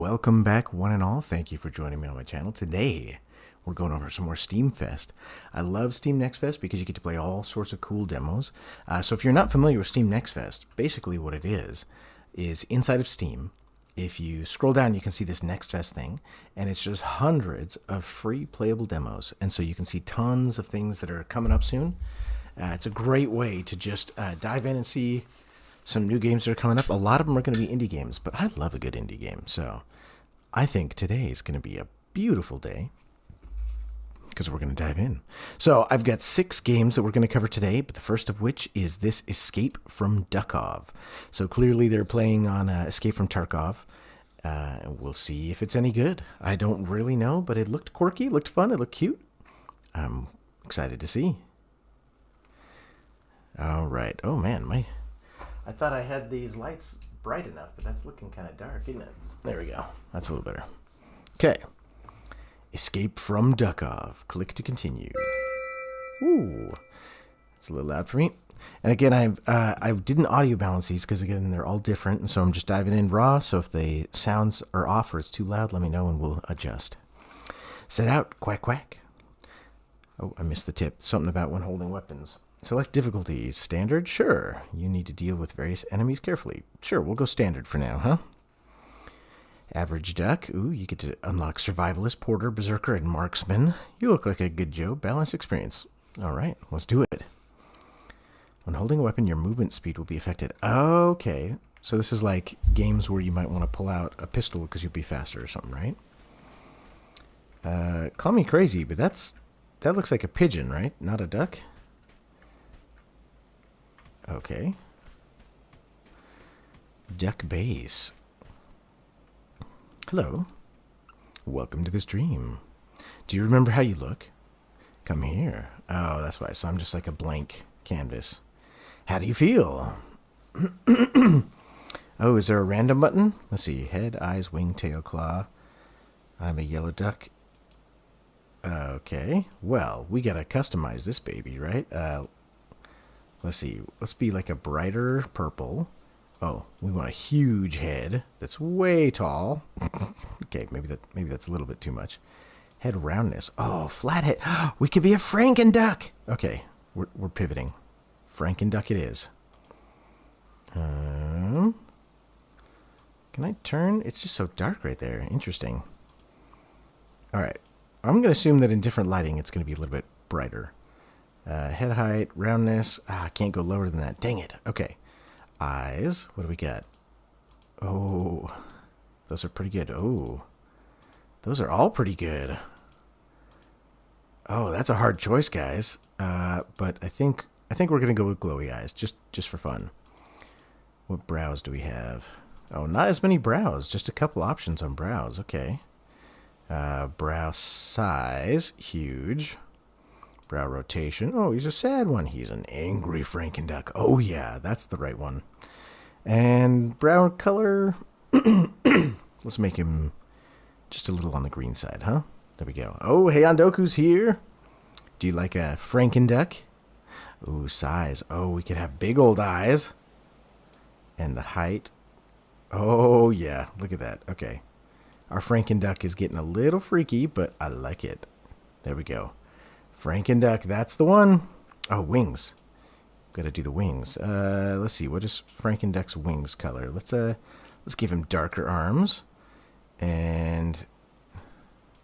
Welcome back, one and all. Thank you for joining me on my channel. Today, we're going over some more Steam Fest. I love Steam Next Fest because you get to play all sorts of cool demos. So if you're not familiar with Steam Next Fest, basically what it is inside of Steam, if you scroll down, you can see this Next Fest thing, and it's just hundreds of free playable demos. And so you can see tons of things that are coming up soon. It's a great way to just dive in and see some new games that are coming up. A lot of them are going to be indie games, but I love a good indie game. So I think today is going to be a beautiful day because we're going to dive in. So I've got 6 games that we're going to cover today, but the first of which is this Escape from Tarkov. So clearly they're playing on Escape from Tarkov. We'll see if it's any good. I don't really know, but it looked quirky, it looked fun, it looked cute. I'm excited to see. All right. Oh man, I thought I had these lights bright enough, but that's looking kind of dark, isn't it? There we go. That's a little better. Okay. Escape from Tarkov. Click to continue. Ooh. It's a little loud for me. And again, I didn't audio balance these because, again, they're all different. And so I'm just diving in raw. So if the sounds are off or it's too loud, let me know and we'll adjust. Set out. Quack, quack. Oh, I missed the tip. Something about when holding weapons. Select difficulties. Standard? Sure. You need to deal with various enemies carefully. Sure, we'll go standard for now, huh? Average duck. Ooh, you get to unlock Survivalist, Porter, Berserker, and Marksman. You look like a good Joe. Balanced experience. All right, let's do it. When holding a weapon, your movement speed will be affected. Okay. So this is like games where you might want to pull out a pistol because you'll be faster or something, right? Call me crazy, but that looks like a pigeon, right? Not a duck? Okay. Duck base. Hello. Welcome to the stream. Do you remember how you look? Come here. Oh, that's why. So I'm just like a blank canvas. How do you feel? Oh, is there a random button? Let's see. Head, eyes, wing, tail, claw. I'm a yellow duck. Okay. Well, we gotta customize this baby, right? Let's see. Let's be like a brighter purple. Oh, we want a huge head that's way tall. Okay, maybe that's a little bit too much. Head roundness. Oh, flat head. We could be a Frankenduck. Okay, we're pivoting. Frankenduck it is. Can I turn? It's just so dark right there. Interesting. All right. I'm going to assume that in different lighting, it's going to be a little bit brighter. Head height, roundness. I can't go lower than that. Dang it. Okay. Eyes. What do we got? Oh, those are pretty good. Oh, those are all pretty good. Oh, that's a hard choice, guys. But I think we're gonna go with glowy eyes, just for fun. What brows do we have? Oh, not as many brows. Just a couple options on brows. Okay. Brow size, huge. Brow rotation. Oh, he's a sad one. He's an angry Frankenduck. Oh, yeah, that's the right one. And brow color. Let's make him just a little on the green side, huh? There we go. Oh, Heyandoku's here. Do you like a Frankenduck? Ooh, size. Oh, we could have big old eyes. And the height. Oh, yeah. Look at that. Okay. Our Frankenduck is getting a little freaky, but I like it. There we go. Frankenduck, that's the one. Oh, wings. Got to do the wings. Let's see. What is Frankenduck's wings color? Let's give him darker arms. And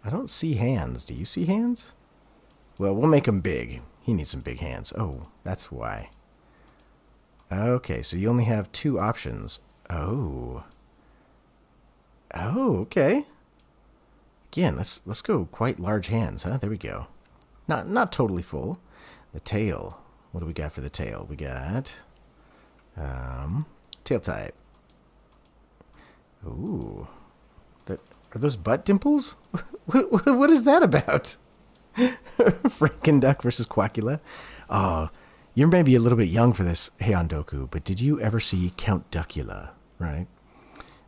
I don't see hands. Do you see hands? Well, we'll make him big. He needs some big hands. Oh, that's why. Okay, so you only have 2 options. Oh. Oh, okay. Again, let's go quite large hands, huh? There we go. Not totally full. The tail. What do we got for the tail? We got tail type. Ooh. Are those butt dimples? What is that about? Frankenduck versus Quackula. Oh, you're maybe a little bit young for this, Heyandoku, but did you ever see Count Duckula, right?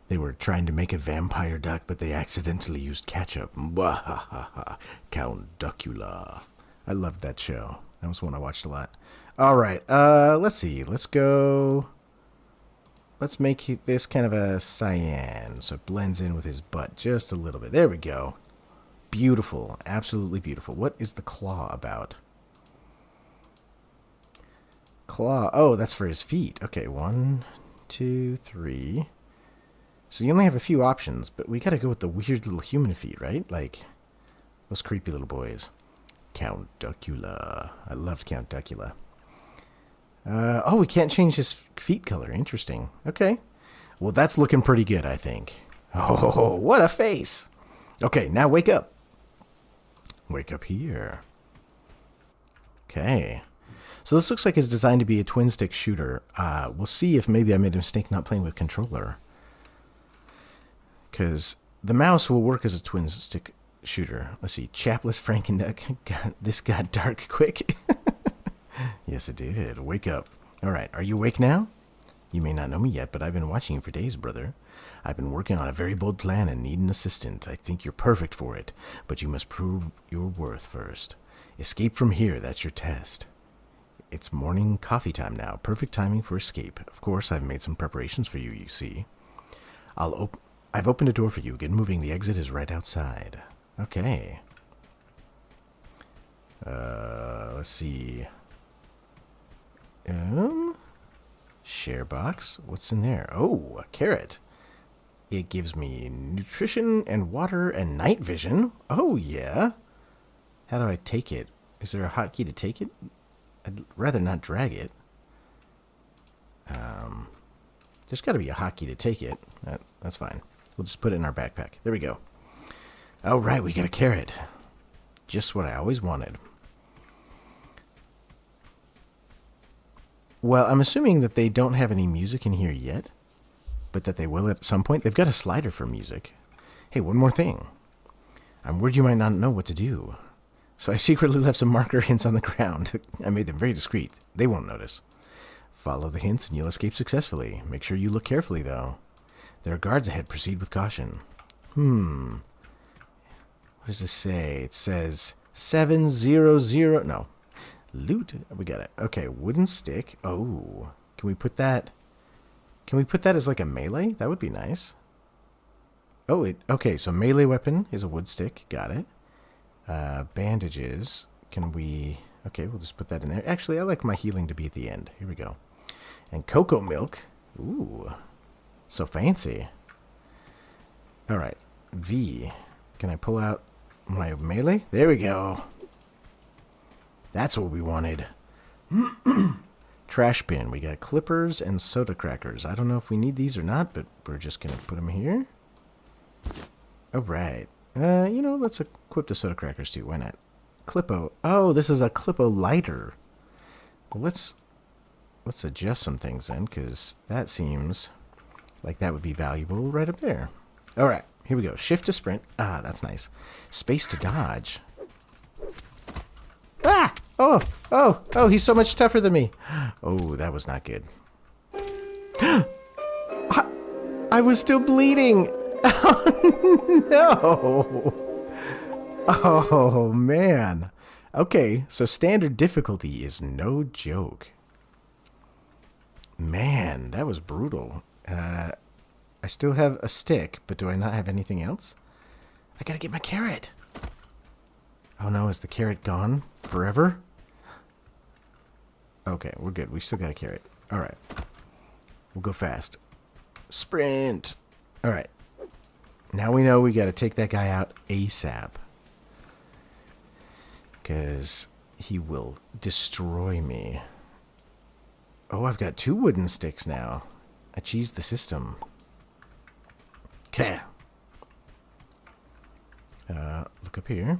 They were trying to make a vampire duck, but they accidentally used ketchup. Count Duckula. I loved that show. That was one I watched a lot. All right, let's see. Let's go let's make this kind of a cyan so it blends in with his butt just a little bit. There we go. Beautiful. Absolutely beautiful. What is the claw about? Claw. Oh, that's for his feet. Okay, 1, 2, 3. So you only have a few options, but we gotta go with the weird little human feet, right? Like those creepy little boys. Count Duckula. I loved Count Duckula. Oh, we can't change his feet color. Interesting. Okay. Well, that's looking pretty good, I think. Oh, what a face. Okay, now wake up. Wake up here. Okay. So this looks like it's designed to be a twin-stick shooter. We'll see if maybe I made a mistake not playing with controller. Because the mouse will work as a twin-stick shooter. Let's see. Chapless Frankenduck. This got dark quick. Yes, it did. Wake up. All right. Are you awake now? You may not know me yet, but I've been watching you for days, brother. I've been working on a very bold plan and need an assistant. I think you're perfect for it, but you must prove your worth first. Escape from here. That's your test. It's morning coffee time now. Perfect timing for escape. Of course, I've made some preparations for you, you see. I've opened a door for you. Get moving. The exit is right outside. Okay. Let's see. Share box. What's in there? Oh, a carrot. It gives me nutrition and water and night vision. Oh, yeah. How do I take it? Is there a hotkey to take it? I'd rather not drag it. There's got to be a hotkey to take it. That's fine. We'll just put it in our backpack. There we go. All right, we got a carrot. Just what I always wanted. Well, I'm assuming that they don't have any music in here yet, but that they will at some point. They've got a slider for music. Hey, one more thing. I'm worried you might not know what to do. So I secretly left some marker hints on the ground. I made them very discreet. They won't notice. Follow the hints and you'll escape successfully. Make sure you look carefully, though. There are guards ahead. Proceed with caution. What does this say? It says 700. No. Loot. We got it. Okay, wooden stick. Oh. Can we put that as like a melee? That would be nice. Oh, okay, so melee weapon is a wood stick. Got it. Bandages. Can we... Okay, we'll just put that in there. Actually, I like my healing to be at the end. Here we go. And cocoa milk. Ooh. So fancy. Alright. V. Can I pull out my melee? There we go. That's what we wanted. Trash bin. We got clippers and soda crackers. I don't know if we need these or not, but we're just going to put them here. Alright. Let's equip the soda crackers too. Why not? Clippo. Oh, this is a Clippo lighter. Well, let's adjust some things then, because that seems like that would be valuable right up there. Alright, here we go. Shift to sprint. Ah, that's nice. Space to dodge. Ah! Oh, he's so much tougher than me. Oh, that was not good. I was still bleeding. Oh, no. Oh, man. Okay, so standard difficulty is no joke. Man, that was brutal. I still have a stick, but do I not have anything else? I gotta get my carrot. Oh no, is the carrot gone forever? Okay, we're good. We still got a carrot. Alright. We'll go fast. Sprint! Alright. Now we know we gotta take that guy out ASAP. Because he will destroy me. Oh, I've got 2 wooden sticks now. I cheesed the system. Okay. Look up here.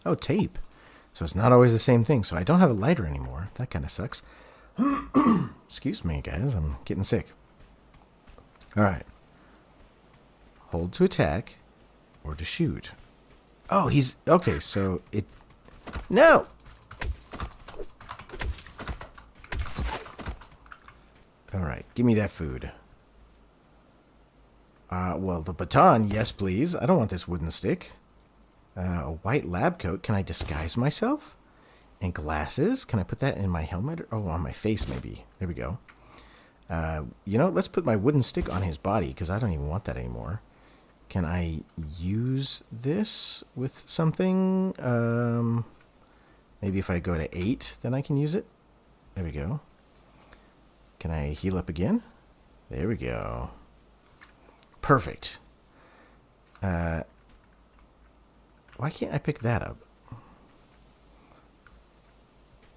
Oh, tape. So it's not always the same thing. So I don't have a lighter anymore. That kind of sucks. Excuse me, guys. I'm getting sick. All right. Hold to attack or to shoot. Oh, he's... Okay, so it... No! All right. Give me that food. Well, the baton, yes, please. I don't want this wooden stick. A white lab coat. Can I disguise myself? And glasses. Can I put that in my helmet? Oh, on my face, maybe. There we go. You know, let's put my wooden stick on his body, because I don't even want that anymore. Can I use this with something? Maybe if I go to 8, then I can use it. There we go. Can I heal up again? There we go. Perfect. Why can't I pick that up?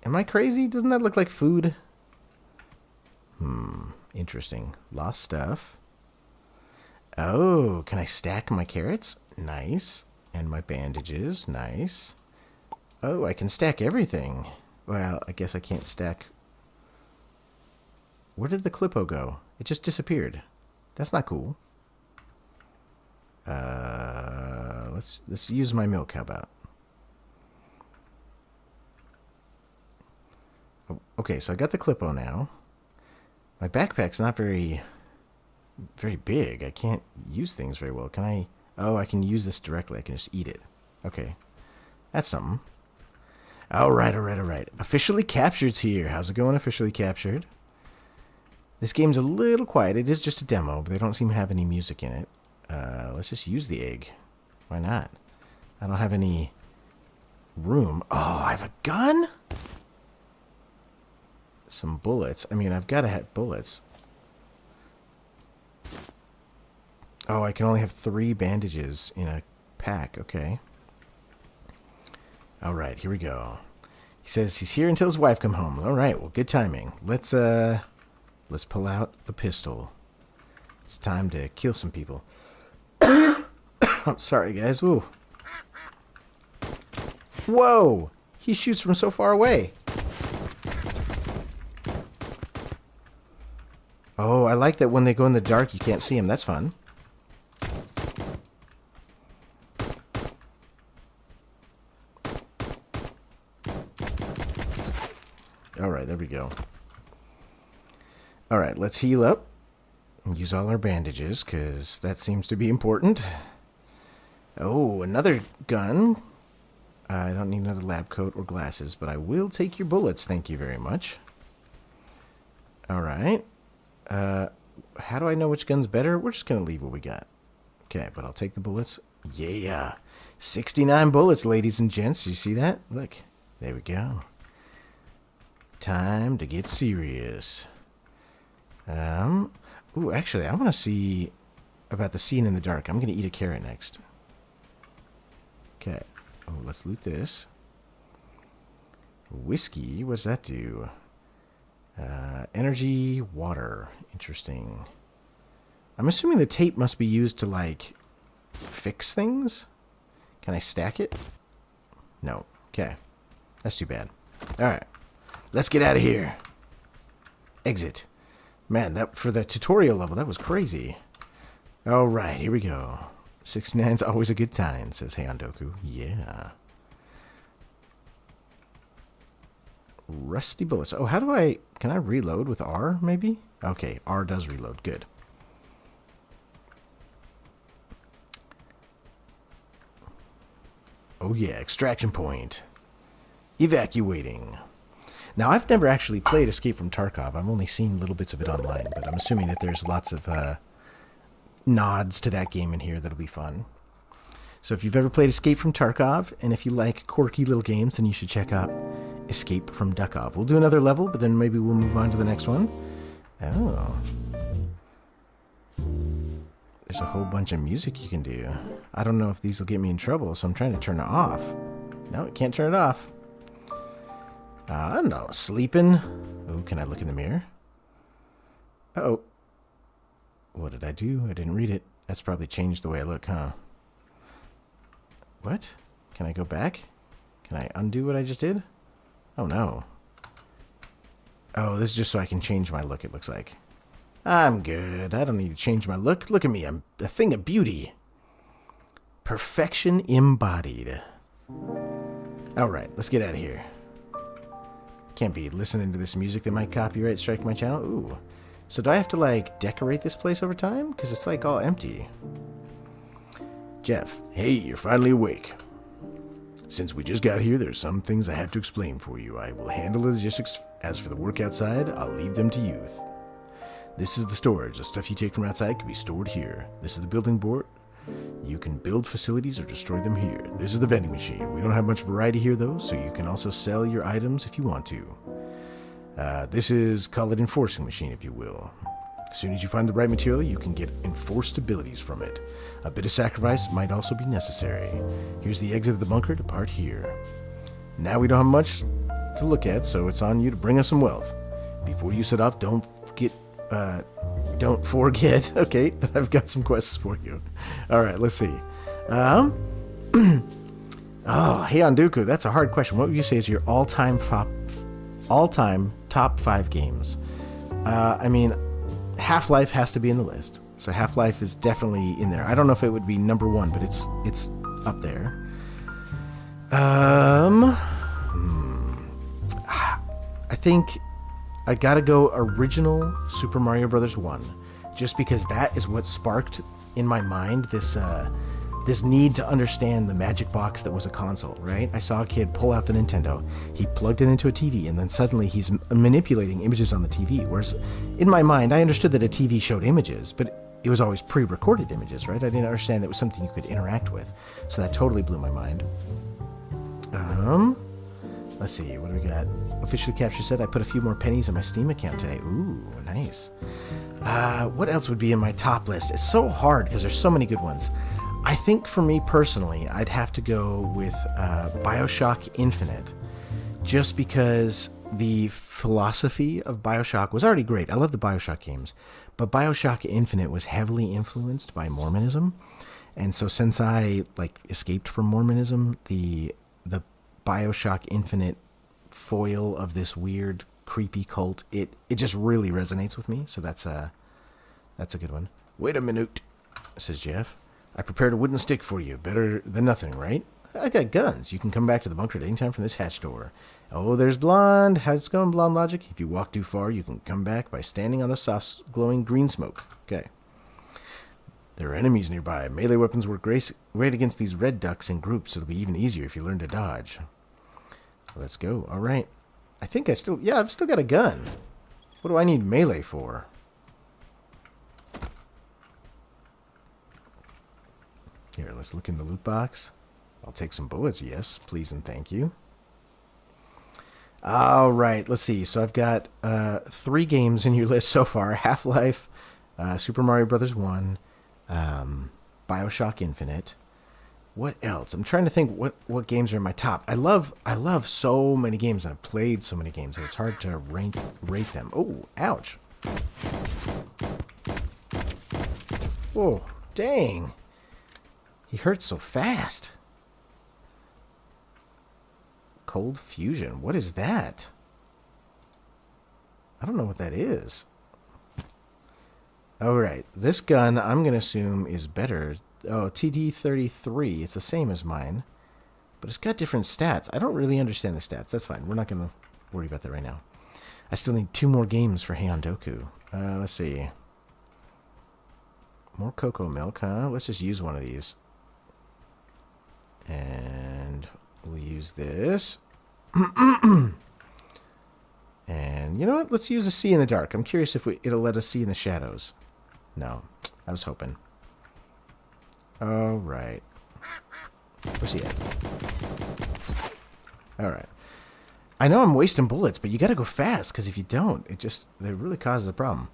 Am I crazy? Doesn't that look like food? Interesting. Lost stuff. Oh, can I stack my carrots? Nice. And my bandages. Nice. Oh, I can stack everything. Well, I guess I can't stack. Where did the Clippo go? It just disappeared. That's not cool. Let's use my milk. How about? Oh, okay, so I got the Clippo now. My backpack's not very big. I can't use things very well. Can I? Oh, I can use this directly. I can just eat it. Okay, that's something. All right. Officially Captured's here. How's it going, Officially Captured? This game's a little quiet. It is just a demo, but they don't seem to have any music in it. Let's just use the egg. Why not? I don't have any room. Oh, I have a gun? Some bullets. I mean, I've got to have bullets. Oh, I can only have 3 bandages in a pack. Okay. All right, here we go. He says he's here until his wife come home. All right, well, good timing. Let's pull out the pistol. It's time to kill some people. I'm sorry, guys. Ooh. Whoa! He shoots from so far away. Oh, I like that when they go in the dark, you can't see him. That's fun. Alright, there we go. Alright, let's heal up. And use all our bandages, because that seems to be important. Oh, another gun. I don't need another lab coat or glasses, but I will take your bullets. Thank you very much. Alright. How do I know which gun's better? We're just going to leave what we got. Okay, but I'll take the bullets. Yeah. 69 bullets, ladies and gents. You see that? Look. There we go. Time to get serious. Ooh, actually, I want to see about the scene in the dark. I'm going to eat a carrot next. Okay. Oh, let's loot this. Whiskey. What does that do? Energy, water. Interesting. I'm assuming the tape must be used to, like, fix things? Can I stack it? No. Okay. That's too bad. Alright. Let's get out of here. Exit. Man, that for the tutorial level, that was crazy. Alright, here we go. 69's always a good time, says Heyandoku. Yeah. Rusty bullets. Oh, how do I... Can I reload with R, maybe? Okay, R does reload. Good. Oh, yeah. Extraction point. Evacuating. Now, I've never actually played Escape from Tarkov. I've only seen little bits of it online, but I'm assuming that there's lots of nods to that game in here that'll be fun. So if you've ever played Escape from Tarkov, and if you like quirky little games, then you should check out Escape from Duckov. We'll do another level, but then maybe we'll move on to the next one. Oh. There's a whole bunch of music you can do. I don't know if these will get me in trouble, so I'm trying to turn it off. No, it can't turn it off. I don't know. Sleeping. Oh, can I look in the mirror? Uh-oh. What did I do? I didn't read it. That's probably changed the way I look, huh? What? Can I go back? Can I undo what I just did? Oh, no. Oh, this is just so I can change my look, it looks like. I'm good. I don't need to change my look. Look at me. I'm a thing of beauty. Perfection embodied. Alright, let's get out of here. Can't be listening to this music that might copyright strike my channel. Ooh. So do I have to, like, decorate this place over time? Because it's, like, all empty. Jeff. Hey, you're finally awake. Since we just got here, there's some things I have to explain for you. I will handle the logistics. As for the work outside, I'll leave them to youth. This is the storage. The stuff you take from outside can be stored here. This is the building board. You can build facilities or destroy them here. This is the vending machine. We don't have much variety here, though, so you can also sell your items if you want to. This is, call it enforcing machine, if you will. As soon as you find the right material, you can get enforced abilities from it. A bit of sacrifice might also be necessary. Here's the exit of the bunker. Depart here. Now we don't have much to look at, so it's on you to bring us some wealth. Before you set off, don't forget, okay, that I've got some quests for you. Alright, let's see. Oh, hey Onduku, that's a hard question. What would you say is your all-time top 5 games? I mean, Half-Life has to be in the list. So Half-Life is definitely in there. I don't know if it would be number 1, but it's up there. I think I gotta go original Super Mario Bros. 1, just because that is what sparked in my mind this need to understand the magic box that was a console, right? I saw a kid pull out the Nintendo, he plugged it into a TV, and then suddenly he's manipulating images on the TV, whereas in my mind, I understood that a TV showed images, but it was always pre-recorded images, right? I didn't understand that it was something you could interact with, so that totally blew my mind. Let's see, what do we got? Officially Capture said I put a few more pennies in my Steam account today. Ooh, nice. What else would be in my top list? It's so hard because there's so many good ones. I think for me personally, I'd have to go with BioShock Infinite, just because the philosophy of BioShock was already great. I love the BioShock games, but BioShock Infinite was heavily influenced by Mormonism, and so since I escaped from Mormonism, the BioShock Infinite foil of this weird, creepy cult, it just really resonates with me. So that's a good one. Wait a minute, says Jeff. I prepared a wooden stick for you. Better than nothing, right? I got guns. You can come back to the bunker at any time from this hatch door. Oh, there's Blonde. How's it going, Blonde Logic? If you walk too far, you can come back by standing on the soft, glowing green smoke. Okay. There are enemies nearby. Melee weapons work great against these red ducks in groups, so it'll be even easier if you learn to dodge. Let's go. All right. I think I've still got a gun. What do I need melee for? Here, let's look in the loot box. I'll take some bullets. Yes, please and thank you. All right. Let's see. So I've got 3 games in your list so far. Half-Life, Super Mario Bros. 1, BioShock Infinite. What else? I'm trying to think what games are in my top. I love so many games, and I've played so many games that it's hard to rate them. Oh, ouch. Oh, dang. He hurts so fast. Cold Fusion. What is that? I don't know what that is. All right. This gun, I'm going to assume, is better. Oh, TD33. It's the same as mine, but it's got different stats. I don't really understand the stats. That's fine. We're not going to worry about that right now. I still need 2 more games for Heian-doku. Let's see. More cocoa milk, huh? Let's just use one of these. And we'll use this. And you know what? Let's use a see in the dark. I'm curious if it'll let us see in the shadows. No. I was hoping. All right. Where's he at? All right. I know I'm wasting bullets, but you got to go fast, because if you don't, it really causes a problem.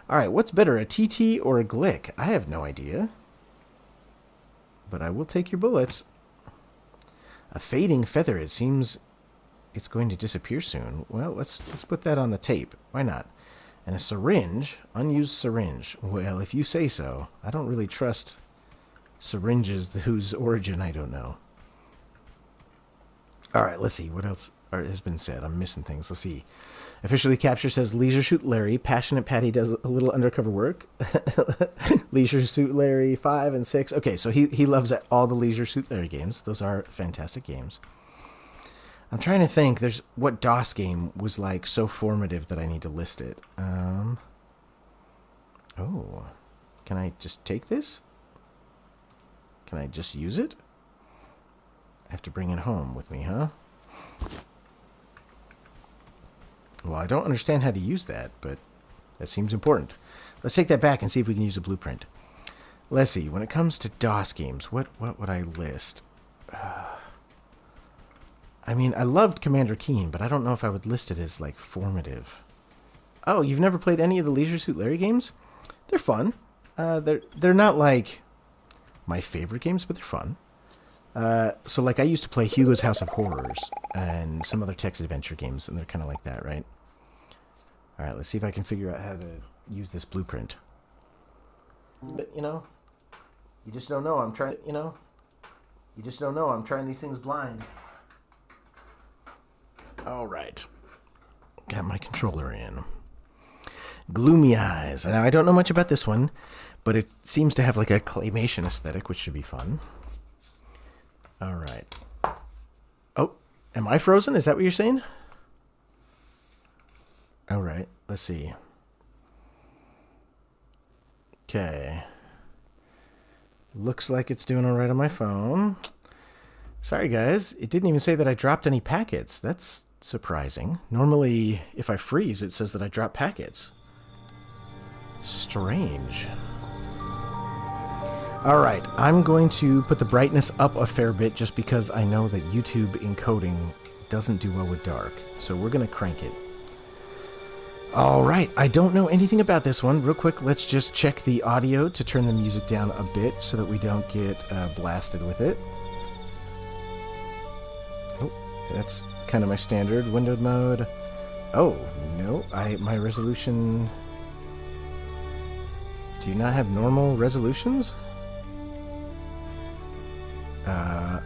All right, what's better, a TT or a Glick? I have no idea. But I will take your bullets. A fading feather. It seems it's going to disappear soon. Well, let's put that on the tape. Why not? And a syringe. Unused syringe. Well, if you say so. I don't really trust syringes whose origin I don't know. All right, let's see. What else has been said? I'm missing things. Let's see. Officially Capture says Leisure Suit Larry. Passionate Patty does a little undercover work. Leisure Suit Larry 5 and 6. Okay, so he loves all the Leisure Suit Larry games. Those are fantastic games. I'm trying to think. There's what DOS game was like so formative that I need to list it. Oh, can I just take this? Can I just use it? I have to bring it home with me, huh? Well, I don't understand how to use that, but That seems important. Let's take that back and see if we can use a blueprint. Let's see. When it comes to DOS games, what would I list? I mean, I loved Commander Keen, but I don't know if I would list it as, like, formative. Oh, you've never played any of the Leisure Suit Larry games? They're fun. They're not, like, my favorite games, but they're fun. So, like, I used to play Hugo's House of Horrors and some other text adventure games, and they're kind of like that, right? All right, let's see if I can figure out how to use this blueprint. But, you know, you just don't know. I'm trying, you know, you just don't know. I'm trying these things blind. All right. Got my controller in. Gloomy Eyes. Now, I don't know much about this one, but it seems to have like a claymation aesthetic, which should be fun. All right. Oh, am I frozen? Is that what you're saying? All right. Let's see. Okay. Looks like it's doing all right on my phone. Sorry, guys. It didn't even say that I dropped any packets. That's surprising. Normally, if I freeze, it says that I drop packets. Strange. All right. I'm going to put the brightness up a fair bit just because I know that YouTube encoding doesn't do well with dark. So we're going to crank it. All right, I don't know anything about this one. Real quick, let's just check the audio to turn the music down a bit so that we don't get blasted with it. Oh, that's kind of my standard windowed mode. Oh, no, my resolution... Do you not have normal resolutions? I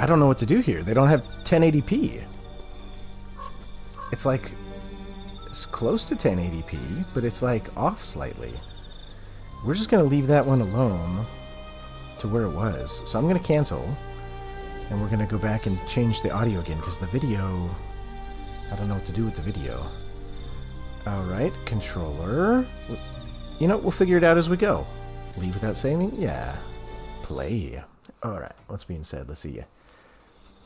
don't know what to do here. They don't have 1080p. It's like... It's close to 1080p, but it's like off slightly. We're just going to leave that one alone to where it was. So I'm going to cancel, and we're going to go back and change the audio again, because the video... I don't know what to do with the video. Alright, controller. You know, we'll figure it out as we go. Leave without saving? Yeah. Play. Alright, what's being said? Let's see.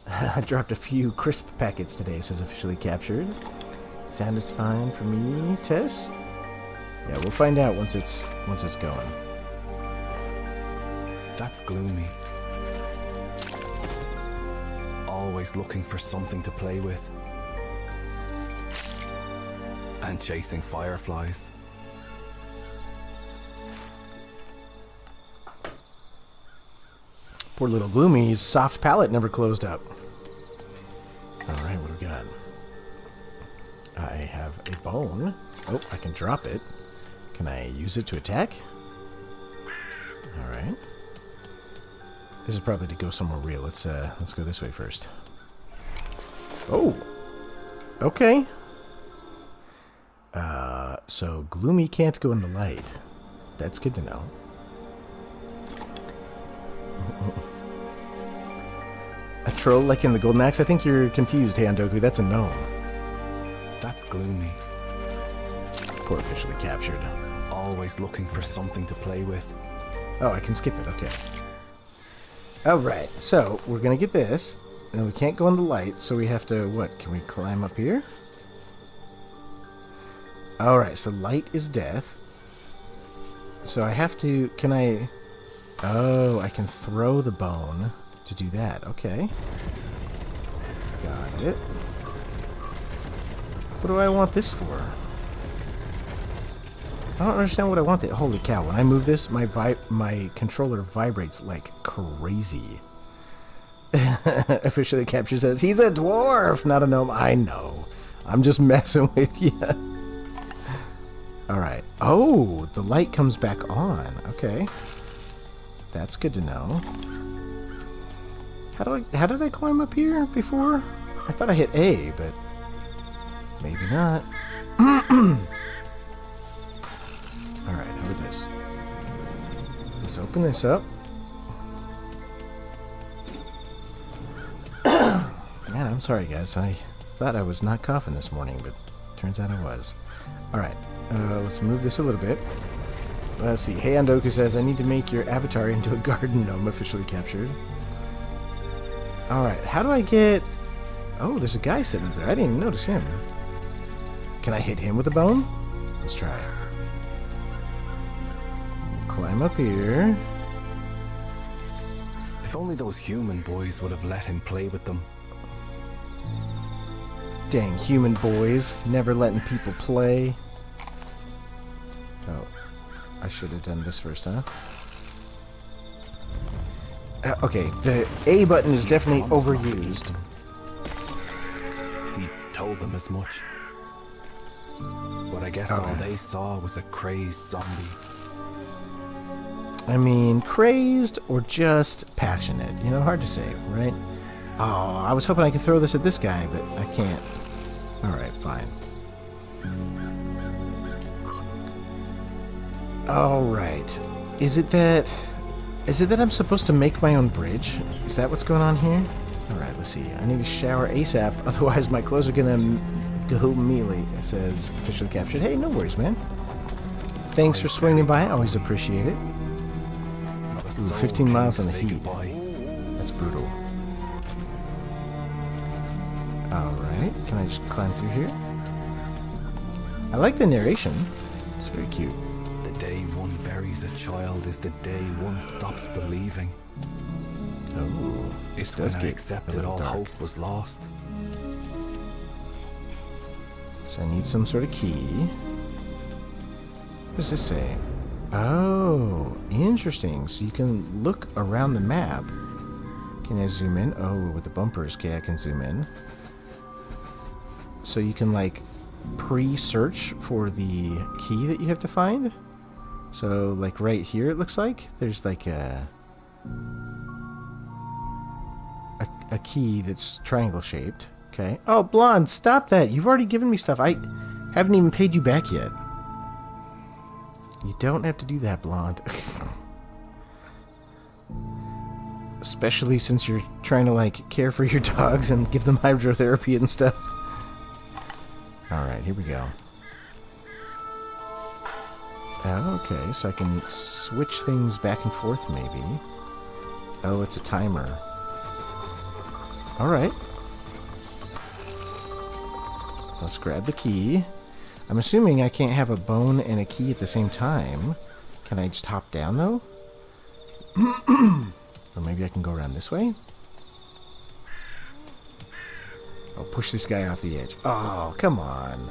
I dropped a few crisp packets today, says officially captured. Sound is fine for me, Tess? Yeah, we'll find out once it's going. That's gloomy. Always looking for something to play with. And chasing fireflies. Poor little Gloomy's soft palate never closed up. Alright, what do we got? I have a bone. Oh, I can drop it. Can I use it to attack? Alright. This is probably to go somewhere real. Let's go this way first. Oh! Okay. So Gloomy can't go in the light. That's good to know. A troll like in the Golden Axe? I think you're confused, Handoku. That's a gnome. That's gloomy. Poor officially captured. Always looking for something to play with. Oh, I can skip it. Okay. Alright, so we're going to get this. And we can't go in the light, so we have to... What? Can we climb up here? Alright, so light is death. So I have to... Can I... Oh, I can throw the bone to do that. Okay. Got it. What do I want this for? I don't understand what I want. Holy cow, when I move this, my controller vibrates like crazy. Officially Capture says, he's a dwarf, not a gnome. I know. I'm just messing with you. Alright. Oh, the light comes back on. Okay. That's good to know. How did I climb up here before? I thought I hit A, but maybe not. Alright, how about this? Let's open this up. Man, I'm sorry guys. I thought I was not coughing this morning, but turns out I was. Alright, let's move this a little bit. Let's see. Hey Andoku says, I need to make your avatar into a garden gnome. Officially captured. Alright, how do I get... Oh, there's a guy sitting there. I didn't even notice him. Can I hit him with a bone? Let's try it. Climb up here. If only those human boys would have let him play with them. Dang human boys, never letting people play. Oh, I should have done this first, huh? Okay, the A button is definitely overused. He told them as much. But I guess all they saw was a crazed zombie. I mean, crazed or just passionate. You know, hard to say, right? Oh, I was hoping I could throw this at this guy, but I can't. Alright, fine. Alright. Is it that I'm supposed to make my own bridge? Is that what's going on here? Alright, let's see. I need to shower ASAP, otherwise my clothes are gonna go immediately. It says officially captured. Hey, no worries, man. Thanks for swinging by. I always appreciate it. Ooh, 15 miles on the heat. That's brutal. Alright, can I just climb through here? I like the narration. It's very cute. The day one buries a child is the day one stops believing. Oh, It's does when I get accepted a little all dark. hope was lost. So I need some sort of key. What does this say? Oh, interesting. So you can look around the map. Can I zoom in? Oh, with the bumpers. Okay, I can zoom in. So you can, like, pre-search for the key that you have to find. So, like, right here it looks like there's, like, a key that's triangle-shaped. Okay. Oh, Blonde, stop that. You've already given me stuff. I haven't even paid you back yet. You don't have to do that, Blonde. Especially since you're trying to, like, care for your dogs and give them hydrotherapy and stuff. Alright, here we go. Okay, so I can switch things back and forth, maybe. Oh, it's a timer. Alright. Let's grab the key. I'm assuming I can't have a bone and a key at the same time. Can I just hop down, though? Or maybe I can go around this way? I'll push this guy off the edge. Oh, come on.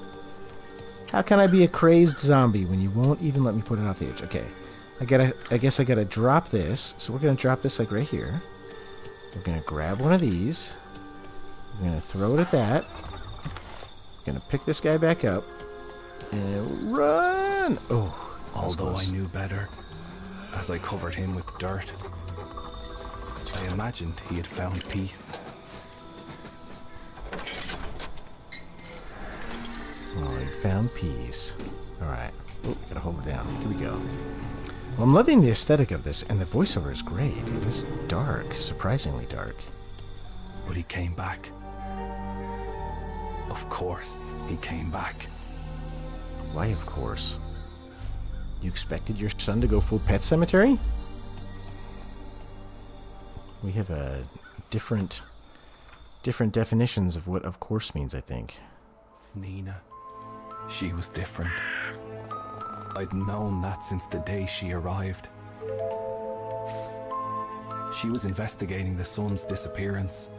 How can I be a crazed zombie when you won't even let me put it off the edge? Okay. I guess I gotta drop this. So we're gonna drop this, like, right here. We're gonna grab one of these. We're gonna throw it at that. We're gonna pick this guy back up. And run! Oh, Although I knew better, as I covered him with dirt, I imagined he had found peace. Oh, he found peace. Alright. Oh, gotta hold it down. Here we go. Well, I'm loving the aesthetic of this, and the voiceover is great. It is dark, surprisingly dark. But he came back. Of course, he came back. Why, of course? You expected your son to go full Pet Cemetery? We have a different definitions of what of course means, I think. Nina, she was different. I'd known that since the day she arrived. She was investigating the son's disappearance.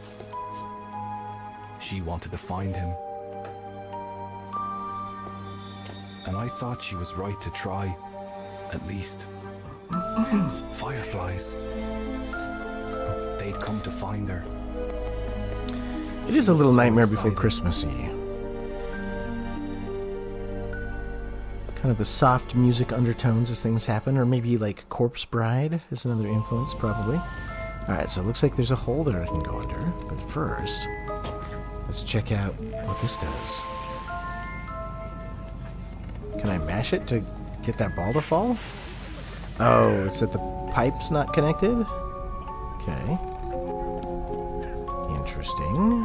She wanted to find him. And I thought she was right to try, at least. Fireflies. They'd come to find her. It is a little Nightmare Before Christmassy. Kind of the soft music undertones as things happen, or maybe like Corpse Bride is another influence, probably. Alright, so it looks like there's a hole that I can go under, but first, let's check out what this does. Can I mash it to get that ball to fall? Oh, it's that the pipe's not connected? Okay. Interesting.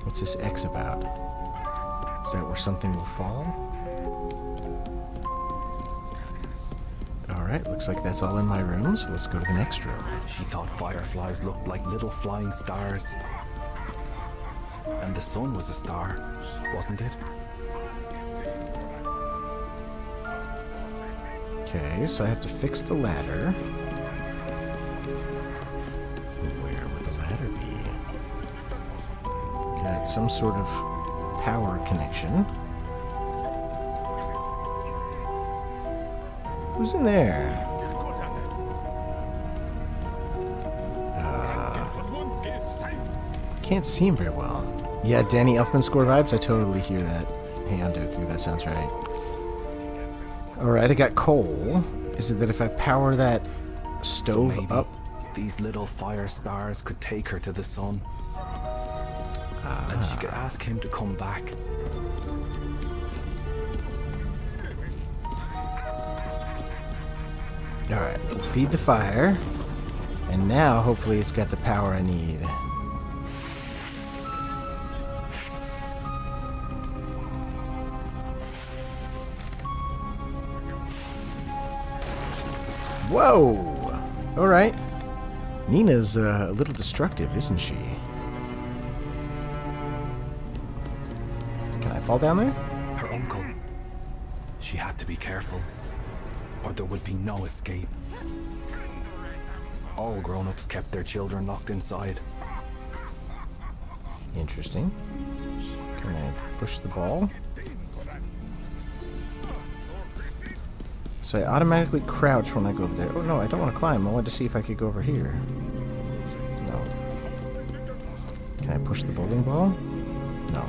What's this X about? Is that where something will fall? Alright, looks like that's all in my room, so let's go to the next room. She thought fireflies looked like little flying stars. And the sun was a star, wasn't it? Okay, so I have to fix the ladder. Where would the ladder be? Got some sort of power connection. Who's in there? Can't see him very well. Yeah, Danny Elfman score vibes. I totally hear that. Hey, Andoku, that sounds right. Alright, I got coal. Is it that if I power that stove maybe up? these little fire stars could take her to the sun. And she could ask him to come back. Alright, we'll feed the fire. And now, hopefully, it's got the power I need. Whoa! Alright. Nina's a little destructive, isn't she? Can I fall down there? Her uncle. She had to be careful, or there would be no escape. All grown-ups kept their children locked inside. Interesting. Can I push the ball? So I automatically crouch when I go over there. Oh no, I don't want to climb. I wanted to see if I could go over here. No. Can I push the bowling ball? No.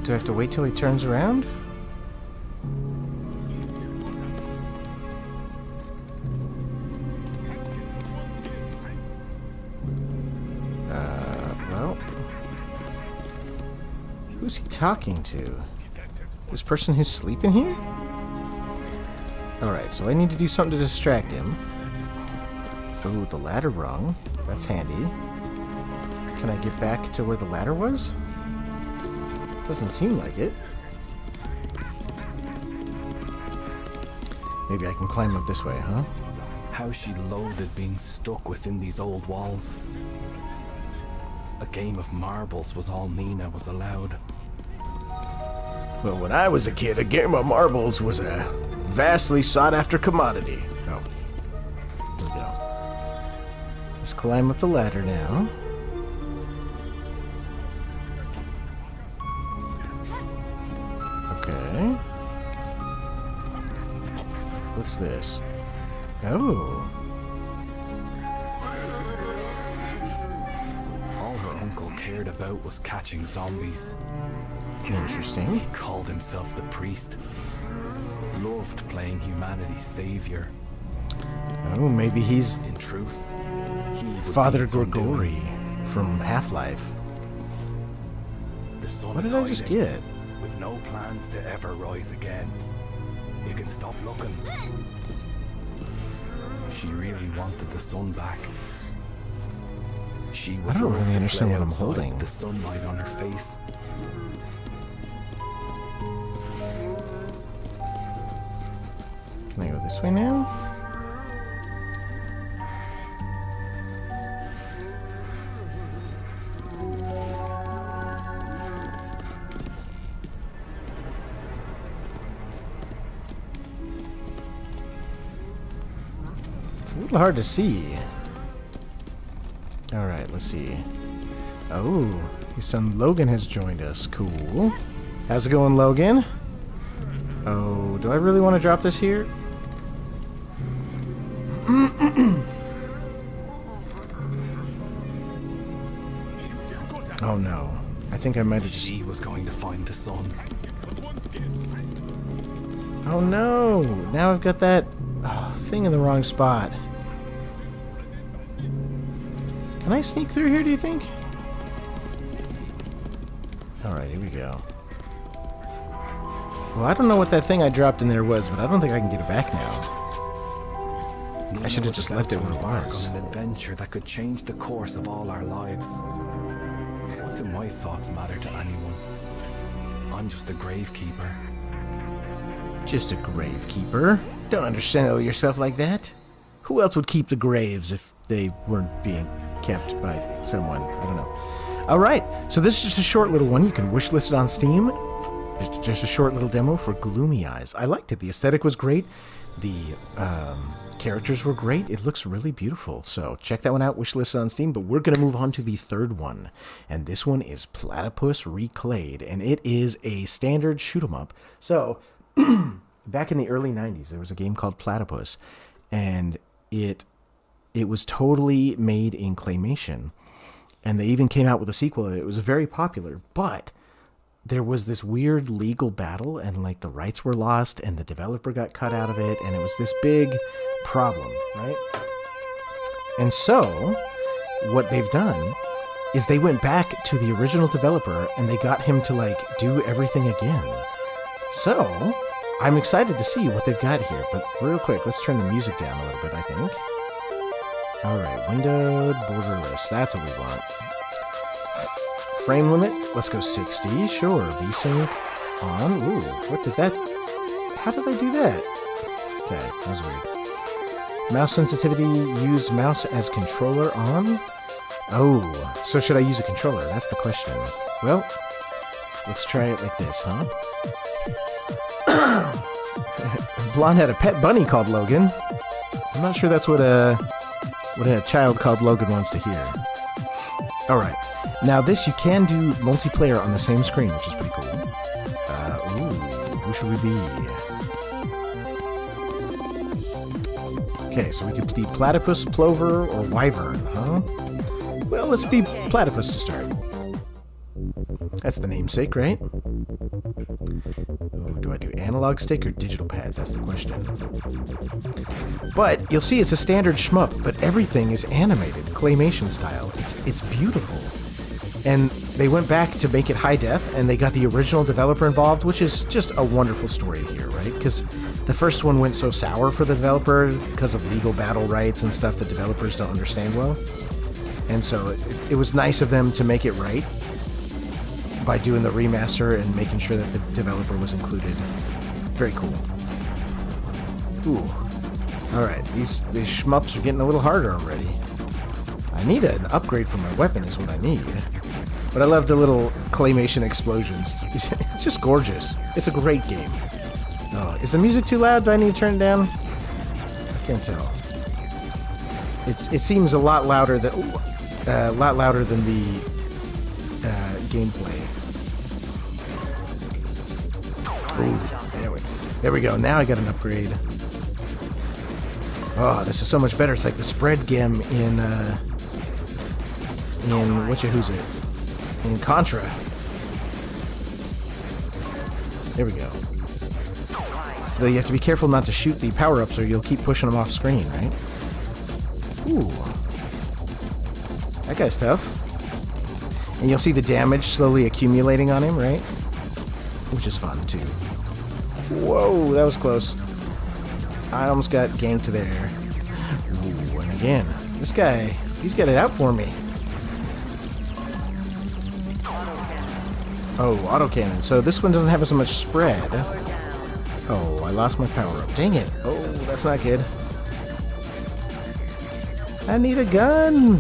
Do I have to wait till he turns around? Well. Who's he talking to? This person who's sleeping here? Alright, so I need to do something to distract him. Ooh, the ladder rung. That's handy. Can I get back to where the ladder was? Doesn't seem like it. Maybe I can climb up this way, huh? How she loathed being stuck within these old walls. A game of marbles was all Nina was allowed. Well, when I was a kid, a game of marbles was a vastly sought-after commodity. Oh. Here we go. Let's climb up the ladder now. Okay. What's this? Oh. All her uncle cared about was catching zombies. Interesting. He called himself the priest. Loved playing humanity's savior. Oh, maybe he's In truth, he would Father be its undoing. Gregory from Half-Life. The sun What is did I just hiding, get? with no plans to ever rise again. You can stop looking. She really wanted the sun back. She would I don't love really to understand play what I'm outside holding. with the sunlight on her face. Can I go this way now? It's a little hard to see. Alright, let's see. Oh, his son Logan has joined us. Cool. How's it going, Logan? Oh, do I really want to drop this here? Oh no. I think I might have just... She was going to find the sun. Oh no! Now I've got that thing in the wrong spot. Can I sneak through here, do you think? Alright, here we go. Well, I don't know what that thing I dropped in there was, but I don't think I can get it back now. I should have just left it where it was. On an adventure that could change the course of all our lives. What do my thoughts matter to anyone? I'm just a gravekeeper. Just a gravekeeper? Don't understand yourself like that. Who else would keep the graves if they weren't being kept by someone? I don't know. Alright, so this is just a short little one. You can wishlist it on Steam Just a short little demo for Gloomy Eyes. I liked it. The aesthetic was great. The characters were great. It looks really beautiful. So check that one out. Wishlist on Steam. But we're going to move on to the third one. And this one is Platypus Reclayed. And it is a standard shoot 'em up. So back in the early 90s, there was a game called Platypus. And it was totally made in claymation. And they even came out with a sequel. It was very popular. But there was this weird legal battle, and like the rights were lost, and the developer got cut out of it, and it was this big problem, right? And so what they've done is they went back to the original developer, and they got him to like do everything again. So I'm excited to see what they've got here. But real quick, let's turn the music down a little bit, I think. All right, windowed, borderless. That's what we want. Frame limit, let's go 60. Sure, VSync on. Ooh, what did that... How did I do that? Okay, that was weird. Mouse sensitivity, use mouse as controller on. Oh, so should I use a controller? That's the question. Well, let's try it like this, huh? Blonde had a pet bunny called Logan. I'm not sure that's what a child called Logan wants to hear. Alright. Now this, you can do multiplayer on the same screen, which is pretty cool. Who should we be? Okay, so we could be platypus, plover, or wyvern, huh? Well, let's be platypus to start. That's the namesake, right? Ooh, do I do analog stick or digital pad? That's the question. But you'll see it's a standard shmup, but everything is animated, claymation style. It's beautiful. And they went back to make it high def, and they got the original developer involved, which is just a wonderful story here, right? Because the first one went so sour for the developer because of legal battle rights and stuff that developers don't understand well. And so it was nice of them to make it right by doing the remaster and making sure that the developer was included. Very cool. Ooh. Alright, these shmups are getting a little harder already. I need an upgrade for my weapon is what I need. But I love the little claymation explosions. It's just gorgeous. It's a great game. Oh, is the music too loud? Do I need to turn it down? I can't tell. It seems a lot louder than the gameplay. Ooh, there we go. Now I got an upgrade. Oh, this is so much better. It's like the spread gem in in Contra. There we go. Though you have to be careful not to shoot the power-ups or you'll keep pushing them off screen, right? Ooh. That guy's tough. And you'll see the damage slowly accumulating on him, right? Which is fun, too. Whoa, that was close. I almost got ganked there. Ooh, and again, this guy, he's got it out for me. Oh, autocannon. So this one doesn't have as much spread. Oh, I lost my power-up. Dang it. Oh, that's not good. I need a gun.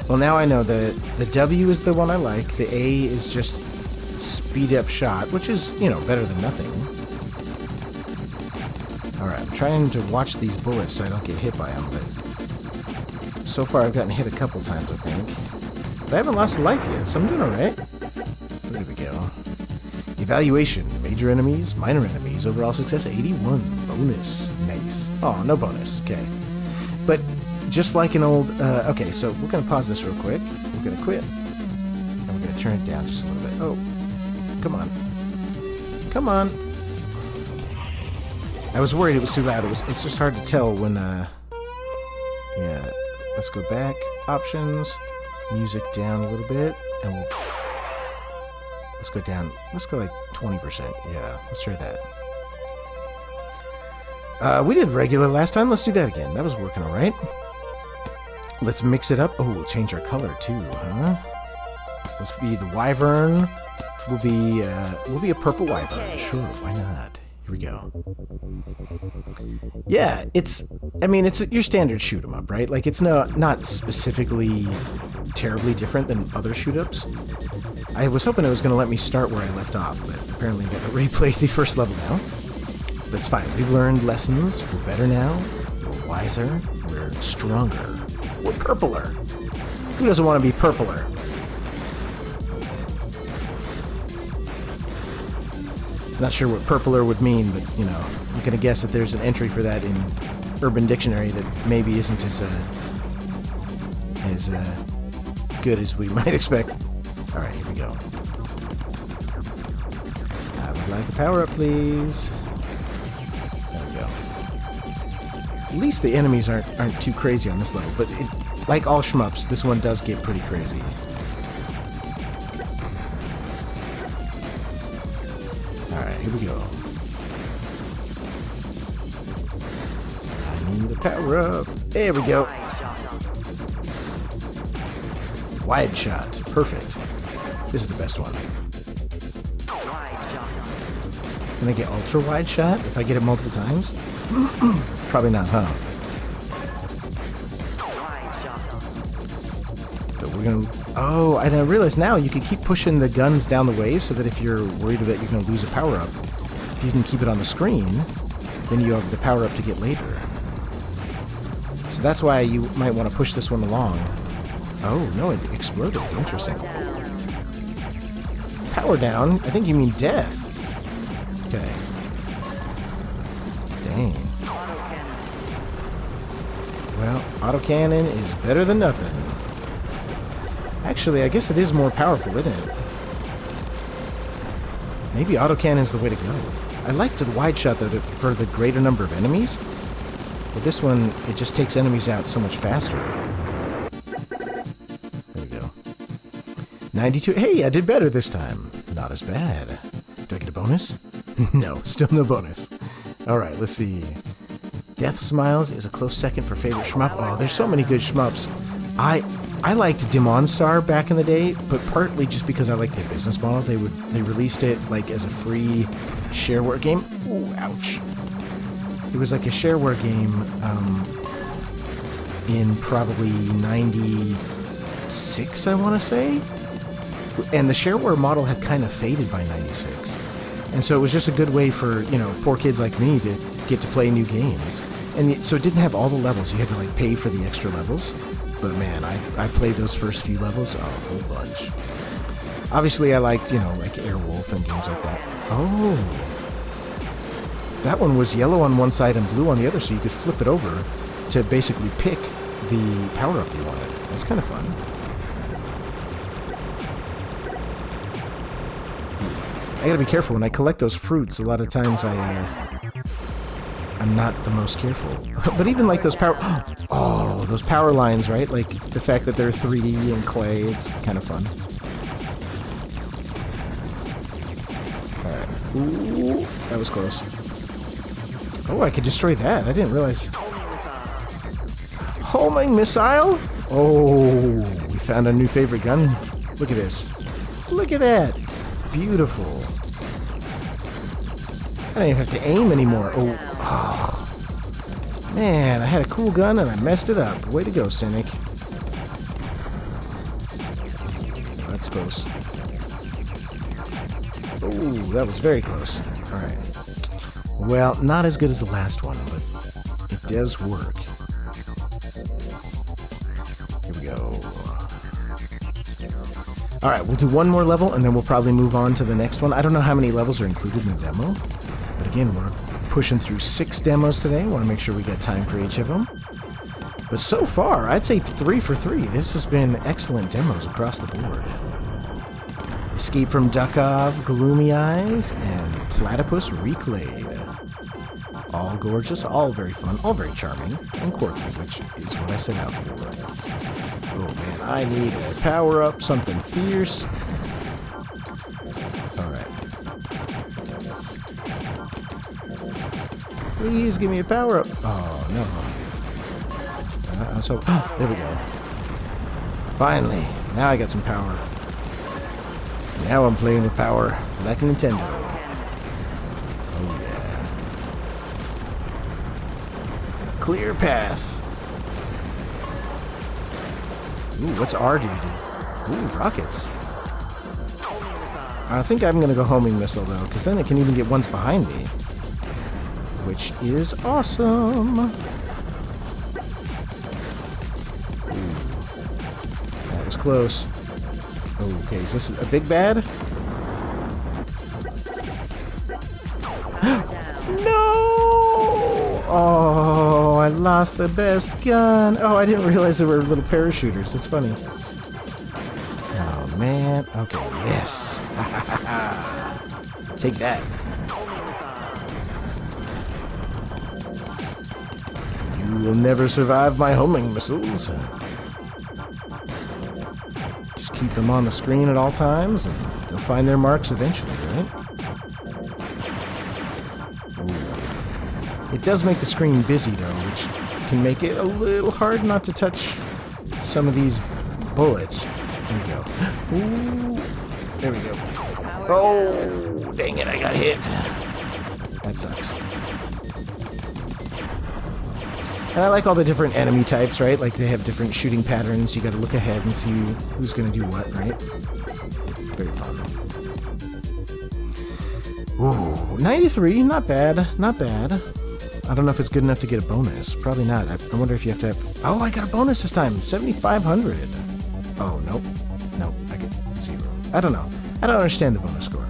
Well, now I know the W is the one I like. The A is just speed-up shot, which is, better than nothing. Alright, I'm trying to watch these bullets so I don't get hit by them, but so far I've gotten hit a couple times, I think. But I haven't lost a life yet, so I'm doing alright. There we go. Evaluation. Major enemies, minor enemies. Overall success, 81. Bonus. Nice. Oh, no bonus. Okay. But just like an old... okay, so we're going to pause this real quick. We're going to quit. And we're going to turn it down just a little bit. Oh. Come on. Come on. I was worried it was too loud. It's just hard to tell when... yeah. Let's go back. Options. Music down a little bit. And we'll... Let's go down. Let's go like 20%. Yeah, let's try that. We did regular last time. Let's do that again. That was working all right. Let's mix it up. Oh, we'll change our color too, huh? Let's be the wyvern. We'll be a purple wyvern. Sure, why not? Here we go. Yeah, it's your standard shoot 'em up, right? Like it's not specifically terribly different than other shoot ups. I was hoping it was going to let me start where I left off, but apparently I got to replay the first level now. But it's fine. We've learned lessons. We're better now. We're wiser. We're stronger. We're purpler. Who doesn't want to be purpler? Not sure what purpler would mean, but, you know, I'm going to guess that there's an entry for that in Urban Dictionary that maybe isn't as good as we might expect. Alright, here we go. I would like a power-up, please. There we go. At least the enemies aren't too crazy on this level, but like all shmups, this one does get pretty crazy. Alright, here we go. I need a power-up. There we go. Wide shot. Perfect. This is the best one. Can I get ultra wide shot if I get it multiple times? Probably not, huh? But we're gonna... Oh, and I realize now you can keep pushing the guns down the way so that if you're worried that you're gonna lose a power-up, if you can keep it on the screen, then you have the power-up to get later. So that's why you might want to push this one along. Oh, no, it exploded. Interesting. Power down? I think you mean death. Okay. Dang. Well, autocannon is better than nothing. Actually, I guess it is more powerful, isn't it? Maybe autocannon's the way to go. I liked the wide shot, though, for the greater number of enemies. But this one, it just takes enemies out so much faster. 92. Hey, I did better this time. Not as bad. Do I get a bonus? No, still no bonus. Alright, let's see. Death Smiles is a close second for favorite shmup. Oh, there's so many good shmups. I liked Demon Star back in the day, but partly just because I liked their business model. They released it like as a free shareware game. Ooh, ouch. It was like a shareware game in probably 96, I want to say. And the shareware model had kind of faded by 96. And so it was just a good way for, you know, poor kids like me to get to play new games. And so it didn't have all the levels. You had to, like, pay for the extra levels. But, man, I played those first few levels a whole bunch. Obviously, I liked, you know, like Airwolf and games like that. Oh. That one was yellow on one side and blue on the other, so you could flip it over to basically pick the power-up you wanted. That's kind of fun. I gotta be careful when I collect those fruits. A lot of times I'm not the most careful. But even like those power... Oh, those power lines, right? Like the fact that they're 3D and clay, it's kind of fun. Alright. Ooh, that was close. Oh, I could destroy that. I didn't realize. Homing missile? Oh, we found a new favorite gun. Look at this. Look at that. Beautiful. I don't even have to aim anymore. Oh. Man, I had a cool gun and I messed it up. Way to go, Cynic. That's close. Oh, that was very close. Alright. Well, not as good as the last one, but it does work. Here we go. Alright, we'll do one more level and then we'll probably move on to the next one. I don't know how many levels are included in the demo, but again, we're pushing through 6 demos today. Want to make sure we got time for each of them. But so far, I'd say 3 for 3. This has been excellent demos across the board. Escape from Duckov, Gloomy Eyes, and Platypus Reclayed. All gorgeous, all very fun, all very charming, and quirky, which is what I set out for. Oh man, I need a power-up, something fierce. Alright. Please give me a power-up. Oh, no. So, there we go. Finally, now I got some power. Now I'm playing with power like a Nintendo. Oh yeah. Clear path. Ooh, what's R do? Ooh, rockets. I think I'm going to go homing missile, though, because then it can even get ones behind me. Which is awesome. Ooh. That was close. Okay, is this a big bad? No! Oh, I lost the best gun. Oh, I didn't realize there were little parachuters. That's funny. Oh, man. Okay, yes. Take that. You will never survive my homing missiles. Just keep them on the screen at all times, and they'll find their marks eventually, right? It does make the screen busy, though, which can make it a little hard not to touch some of these bullets. There we go. Ooh. There we go. Oh, dang it, I got hit. That sucks. And I like all the different enemy types, right? Like, they have different shooting patterns. You gotta look ahead and see who's gonna do what, right? Very fun. Ooh, 93, not bad, not bad. I don't know if it's good enough to get a bonus. Probably not. I wonder if you have to have... Oh, I got a bonus this time. 7,500. Oh, nope. Nope, I get 0. I don't know. I don't understand the bonus score.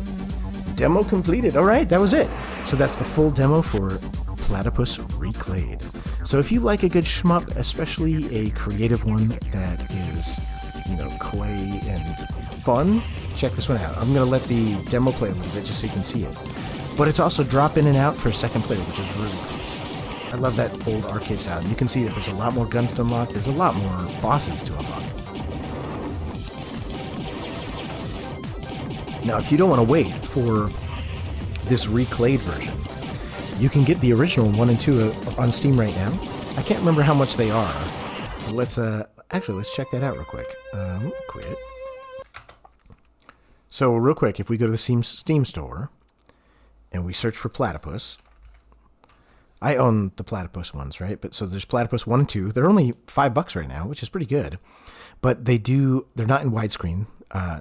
Demo completed. All right, that was it. So that's the full demo for Platypus Reclayed. So if you like a good shmup, especially a creative one that is, you know, clay and fun, check this one out. I'm going to let the demo play a little bit just so you can see it. But it's also drop in and out for a second player, which is really cool. I love that old arcade sound. You can see that there's a lot more guns to unlock. There's a lot more bosses to unlock. Now, if you don't want to wait for this reclayed version, you can get the original 1 and 2 on Steam right now. I can't remember how much they are. Let's check that out real quick. Quit. So real quick, if we go to the Steam store and we search for Platypus, I own the Platypus ones, right? But so there's Platypus 1 and 2. They're only $5 right now, which is pretty good. But they're not in widescreen,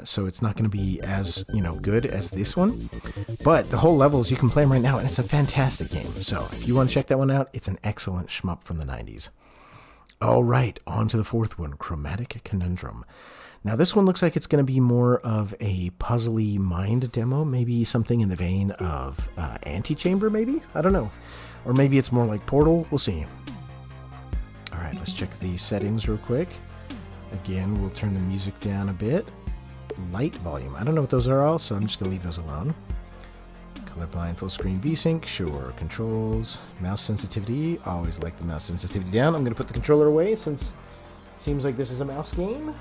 so it's not going to be as, you know, good as this one. But the whole levels, you can play them right now, and it's a fantastic game. So if you want to check that one out, it's an excellent shmup from the 90s. All right, on to the fourth one, Chromatic Conundrum. Now this one looks like it's going to be more of a puzzly mind demo, maybe something in the vein of Antechamber, maybe? I don't know. Or maybe it's more like Portal. We'll see. All right, let's check the settings real quick. Again, we'll turn the music down a bit. Light volume. I don't know what those are all, so I'm just going to leave those alone. Colorblind, full screen VSync. Sure. Controls. Mouse sensitivity. Always like the mouse sensitivity down. I'm going to put the controller away since it seems like this is a mouse game.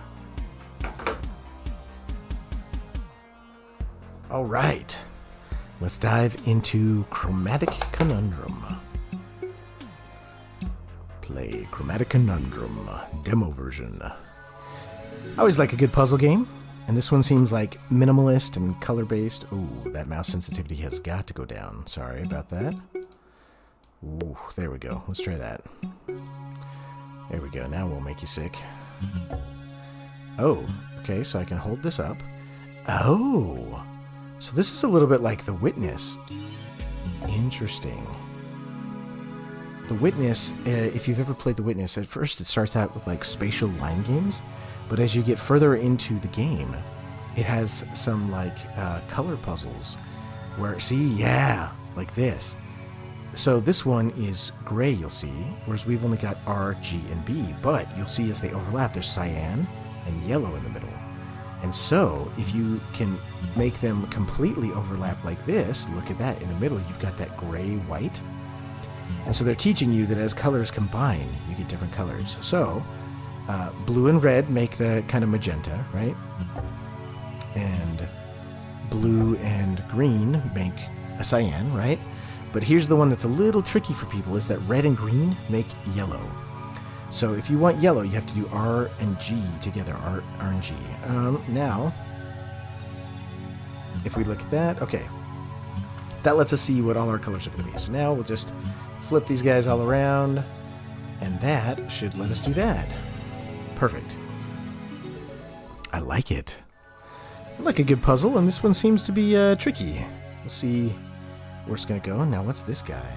All right. Let's dive into Chromatic Conundrum. Play Chromatic Conundrum, demo version. I always like a good puzzle game, and this one seems like minimalist and color-based. Ooh, that mouse sensitivity has got to go down. Sorry about that. Ooh, there we go. Let's try that. There we go. Now we'll make you sick. Oh, okay, so I can hold this up. Oh! So this is a little bit like The Witness. Interesting. The Witness, if you've ever played The Witness, at first it starts out with like spatial line games, but as you get further into the game, it has some like color puzzles where, see, yeah, like this. So this one is gray, you'll see, whereas we've only got R, G, and B, but you'll see as they overlap, there's cyan and yellow in the middle. And so, if you can make them completely overlap like this, look at that, in the middle you've got that gray-white. And so they're teaching you that as colors combine, you get different colors. So, blue and red make the kind of magenta, right? And blue and green make a cyan, right? But here's the one that's a little tricky for people, is that red and green make yellow. So if you want yellow, you have to do R and G together, R and G. Now, if we look at that, okay, that lets us see what all our colors are going to be. So now we'll just flip these guys all around, and that should let us do that. Perfect. I like it. I like a good puzzle, and this one seems to be tricky. We'll see where it's going to go. Now, what's this guy?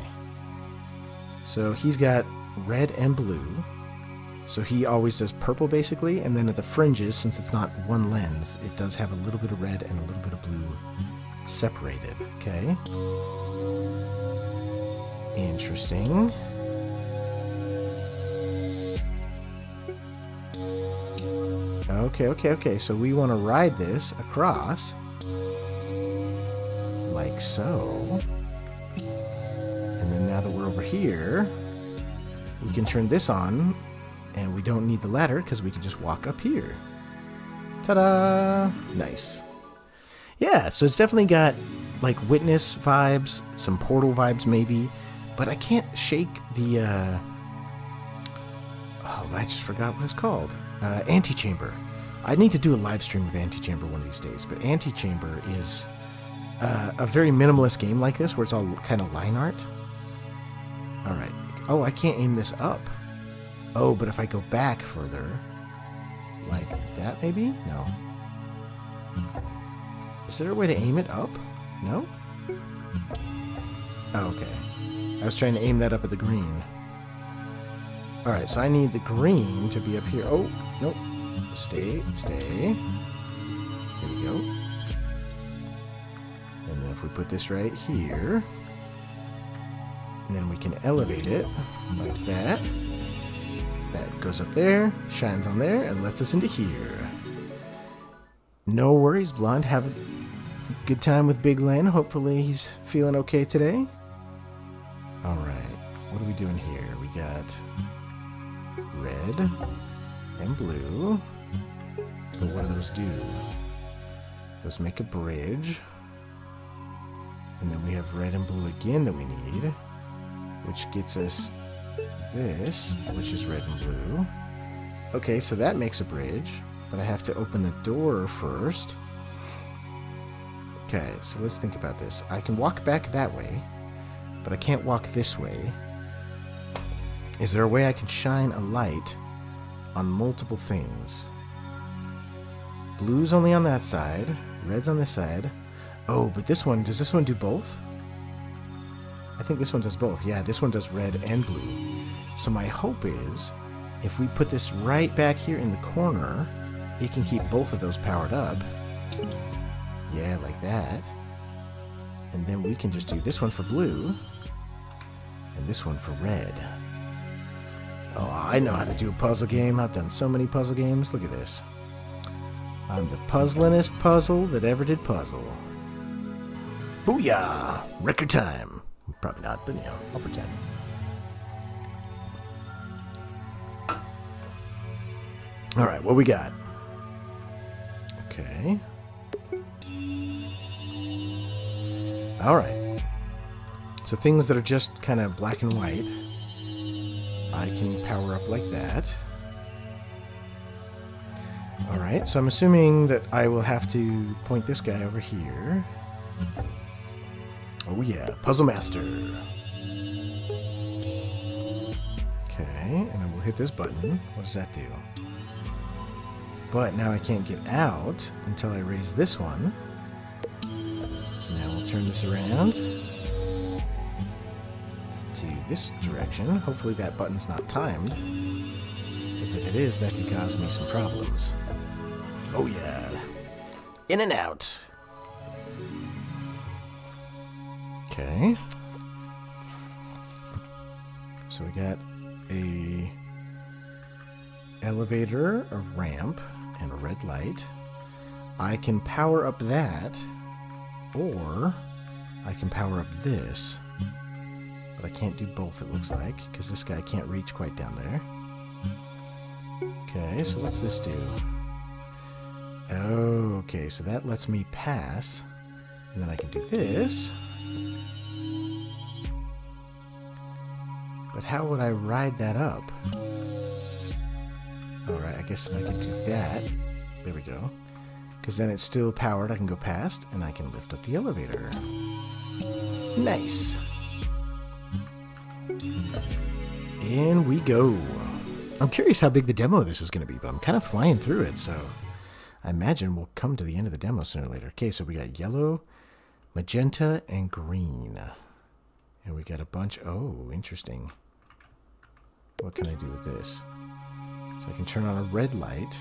So he's got red and blue. So he always does purple, basically, and then at the fringes, since it's not one lens, it does have a little bit of red and a little bit of blue separated. Okay. Interesting. Okay. So we want to ride this across. Like so. And then now that we're over here, we can turn this on, and we don't need the ladder because we can just walk up here. Ta-da! Nice. Yeah, so it's definitely got like Witness vibes, some Portal vibes maybe, but I can't shake the, oh, I just forgot what it's called. Antechamber. I need to do a live stream of Antechamber one of these days, but Antechamber is a very minimalist game like this where it's all kind of line art. Alright. Oh, I can't aim this up. Oh, but if I go back further, like that maybe? No. Is there a way to aim it up? No? Oh, okay. I was trying to aim that up at the green. Alright, so I need the green to be up here. Oh, nope. Stay. There we go. And then if we put this right here, and then we can elevate it like that. That goes up there, shines on there, and lets us into here. No worries, Blonde. Have a good time with Big Len. Hopefully he's feeling okay today. Alright, what are we doing here? We got red and blue. But what do those do? Those make a bridge. And then we have red and blue again that we need, which gets us this, which is red and blue. Okay, so that makes a bridge, but I have to open the door first. Okay, so let's think about this. I can walk back that way, but I can't walk this way. Is there a way I can shine a light on multiple things? Blue's only on that side, red's on this side. Oh, but this one, does this one do both? I think this one does both. Yeah, this one does red and blue. So my hope is, if we put this right back here in the corner, it can keep both of those powered up. Yeah, like that. And then we can just do this one for blue, and this one for red. Oh, I know how to do a puzzle game. I've done so many puzzle games. Look at this. I'm the puzzlingest puzzle that ever did puzzle. Booyah! Record time. Probably not, but you know, I'll pretend. Alright, what we got? Okay. Alright. So things that are just kind of black and white, I can power up like that. Alright, so I'm assuming that I will have to point this guy over here. Oh yeah, Puzzle Master. Okay, and then we'll hit this button. What does that do? But now I can't get out until I raise this one. So now we'll turn this around to this direction. Hopefully that button's not timed, because if it is, that could cause me some problems. Oh yeah. In and out. Okay. So we got a elevator, a ramp, and a red light. I can power up that, or I can power up this. But I can't do both, it looks like, because this guy can't reach quite down there. Okay, so what's this do? Okay, so that lets me pass. And then I can do this. But how would I ride that up? Alright, I guess I can do that. There we go. Because then it's still powered, I can go past, and I can lift up the elevator. Nice! In we go. I'm curious how big the demo of this is going to be, but I'm kind of flying through it, so I imagine we'll come to the end of the demo sooner or later. Okay, so we got yellow, magenta, and green. And we got a bunch... Oh, interesting. What can I do with this? So I can turn on a red light.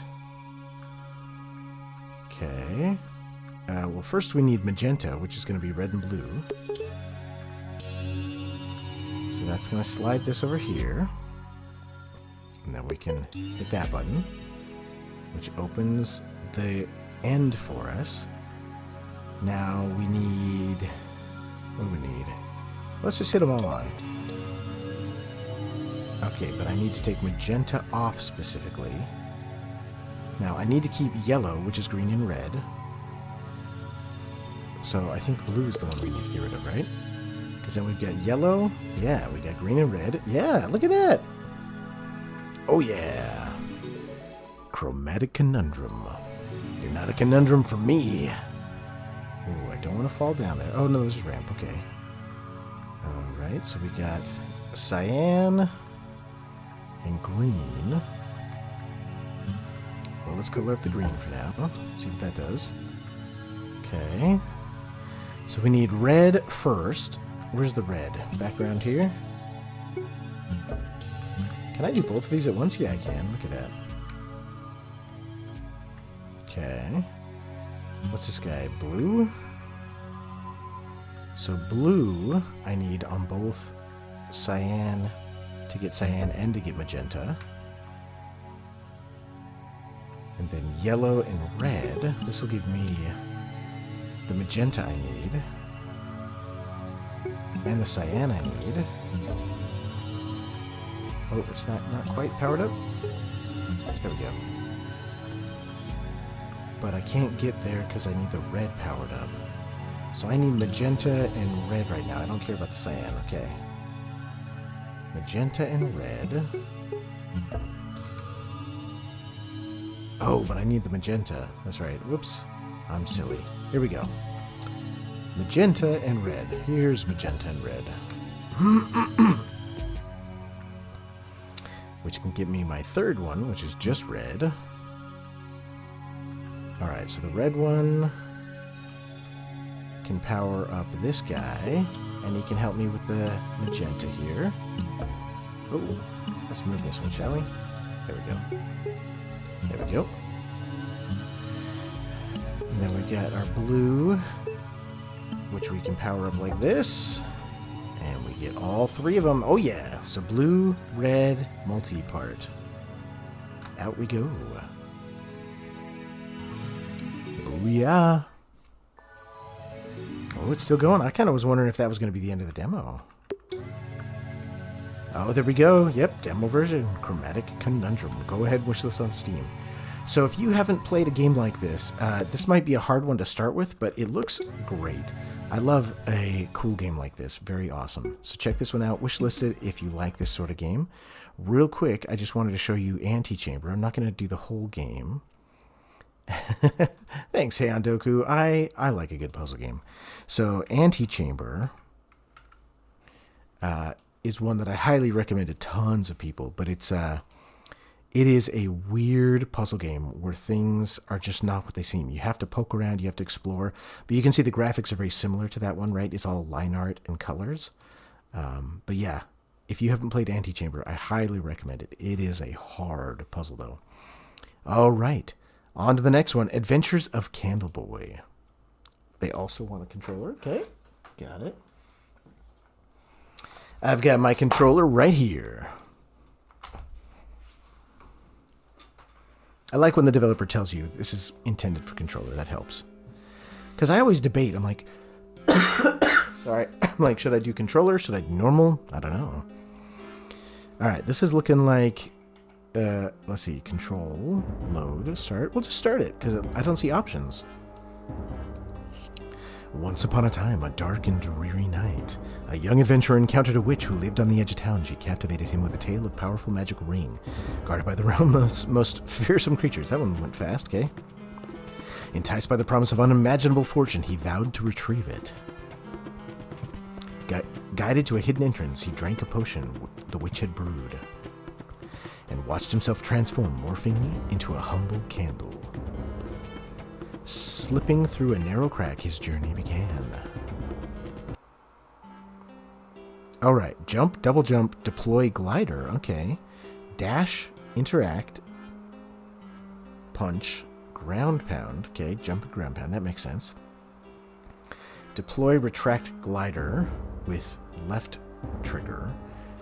Okay. Well, first we need magenta, which is going to be red and blue. So that's going to slide this over here. And then we can hit that button, which opens the end for us. Now we need... What do we need? Let's just hit them all on. Okay, but I need to take magenta off specifically. Now, I need to keep yellow, which is green and red. So I think blue is the one we need to get rid of, right? Because then we've got yellow. Yeah, we got green and red. Yeah, look at that. Oh, yeah. Chromatic conundrum. You're not a conundrum for me. Ooh, I don't want to fall down there. Oh, no, there's a ramp. Okay. All right, so we got cyan and green. Well, let's color up the green for now. See what that does. Okay. So we need red first. Where's the red? Background here? Can I do both of these at once? Yeah, I can. Look at that. Okay. What's this guy? Blue? So blue, I need on both cyan to get cyan and to get magenta. And then yellow and red. This will give me the magenta I need. And the cyan I need. Oh, it's not quite powered up? There we go. But I can't get there because I need the red powered up. So I need magenta and red right now. I don't care about the cyan. Okay. Magenta and red. Oh, but I need the magenta. That's right. Whoops. I'm silly. Here we go. Magenta and red. Here's magenta and red. Which can give me my third one, which is just red. Alright, so the red one can power up this guy, and he can help me with the magenta here. Oh, let's move this one, shall we? There we go. There we go. And then we got our blue, which we can power up like this. And we get all three of them. Oh yeah, so blue, red, multi-part. Out we go. Booyah. Oh, it's still going. I kind of was wondering if that was going to be the end of the demo. Oh, there we go. Yep, demo version. Chromatic Conundrum. Go ahead and wish this on Steam. So if you haven't played a game like this, this might be a hard one to start with, but it looks great. I love a cool game like this. Very awesome. So check this one out. Wishlist it if you like this sort of game. Real quick, I just wanted to show you Antechamber. I'm not going to do the whole game. Thanks, Heyandoku. I like a good puzzle game. So Antechamber is one that I highly recommend to tons of people, but it is a weird puzzle game where things are just not what they seem. You have to poke around, you have to explore, but you can see the graphics are very similar to that one, right? It's all line art and colors. But yeah, if you haven't played Antechamber, I highly recommend it. It is a hard puzzle, though. All right, on to the next one, Adventures of Candleboy. They also want a controller. Okay, got it. I've got my controller right here. I like when the developer tells you this is intended for controller. That helps. Because I always debate. I'm like, sorry. I'm like, should I do controller? Should I do normal? I don't know. All right, this is looking like, let's see, control, load, start. We'll just start it because I don't see options. Once upon a time, a dark and dreary night, a young adventurer encountered a witch who lived on the edge of town. She captivated him with a tale of powerful magical ring, guarded by the realm's most fearsome creatures. That one went fast, okay? Enticed by the promise of unimaginable fortune, he vowed to retrieve it. Guided to a hidden entrance, he drank a potion the witch had brewed, and watched himself transform, morphing into a humble candle. Slipping through a narrow crack, his journey began. Alright, jump, double jump, deploy glider. Okay. Dash, interact, punch, ground pound. Okay, jump and ground pound. That makes sense. Deploy, retract glider with left trigger.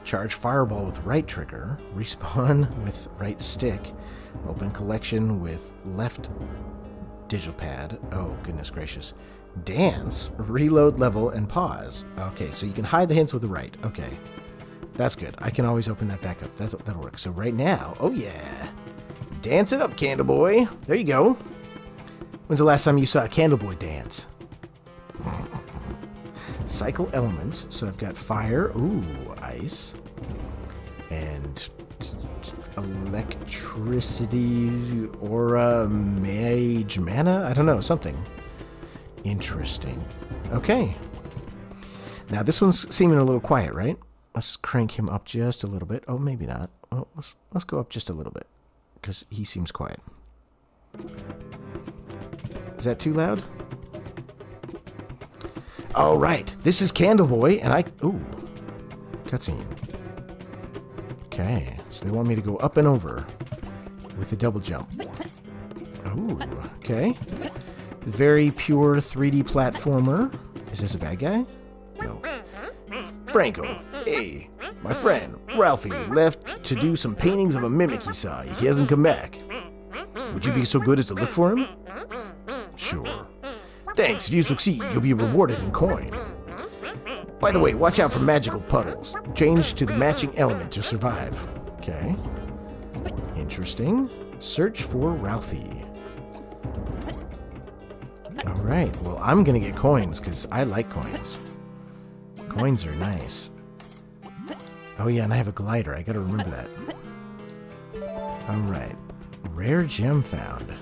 Charge fireball with right trigger. Respawn with right stick. Open collection with left digital pad. Oh, goodness gracious. Dance, reload level, and pause. Okay, so you can hide the hints with the right. Okay, that's good. I can always open that back up. That'll work. So right now, oh yeah. Dance it up, Candle Boy. There you go. When's the last time you saw a Candle Boy dance? Cycle elements. So I've got fire, ooh, ice, and electricity, aura, mage, mana? I don't know, something. Interesting. Okay. Now this one's seeming a little quiet, right? Let's crank him up just a little bit. Oh, maybe not. Well, let's go up just a little bit, because he seems quiet. Is that too loud? All right. This is Candle Boy, and ooh, cutscene. Okay, so they want me to go up and over with a double jump. Oh, okay. Very pure 3D platformer. Is this a bad guy? No. Franco, hey, my friend, Ralphie, left to do some paintings of a mimic he saw. He hasn't come back. Would you be so good as to look for him? Sure. Thanks, if you succeed, you'll be rewarded in coin. By the way, watch out for magical puddles. Change to the matching element to survive. Okay. Interesting. Search for Ralphie. Alright, well, I'm gonna get coins, because I like coins. Coins are nice. Oh yeah, and I have a glider. I gotta remember that. Alright. Rare gem found.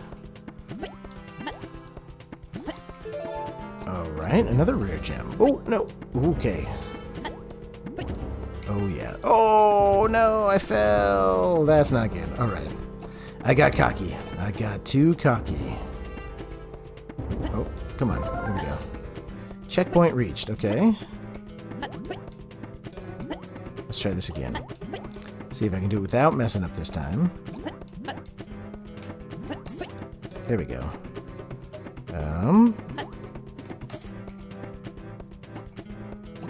Alright, another rare gem. Oh, no. Okay. Oh, yeah. Oh, no, I fell. That's not good. Alright. I got cocky. I got too cocky. Oh, come on. Here we go. Checkpoint reached. Okay. Let's try this again. See if I can do it without messing up this time. There we go.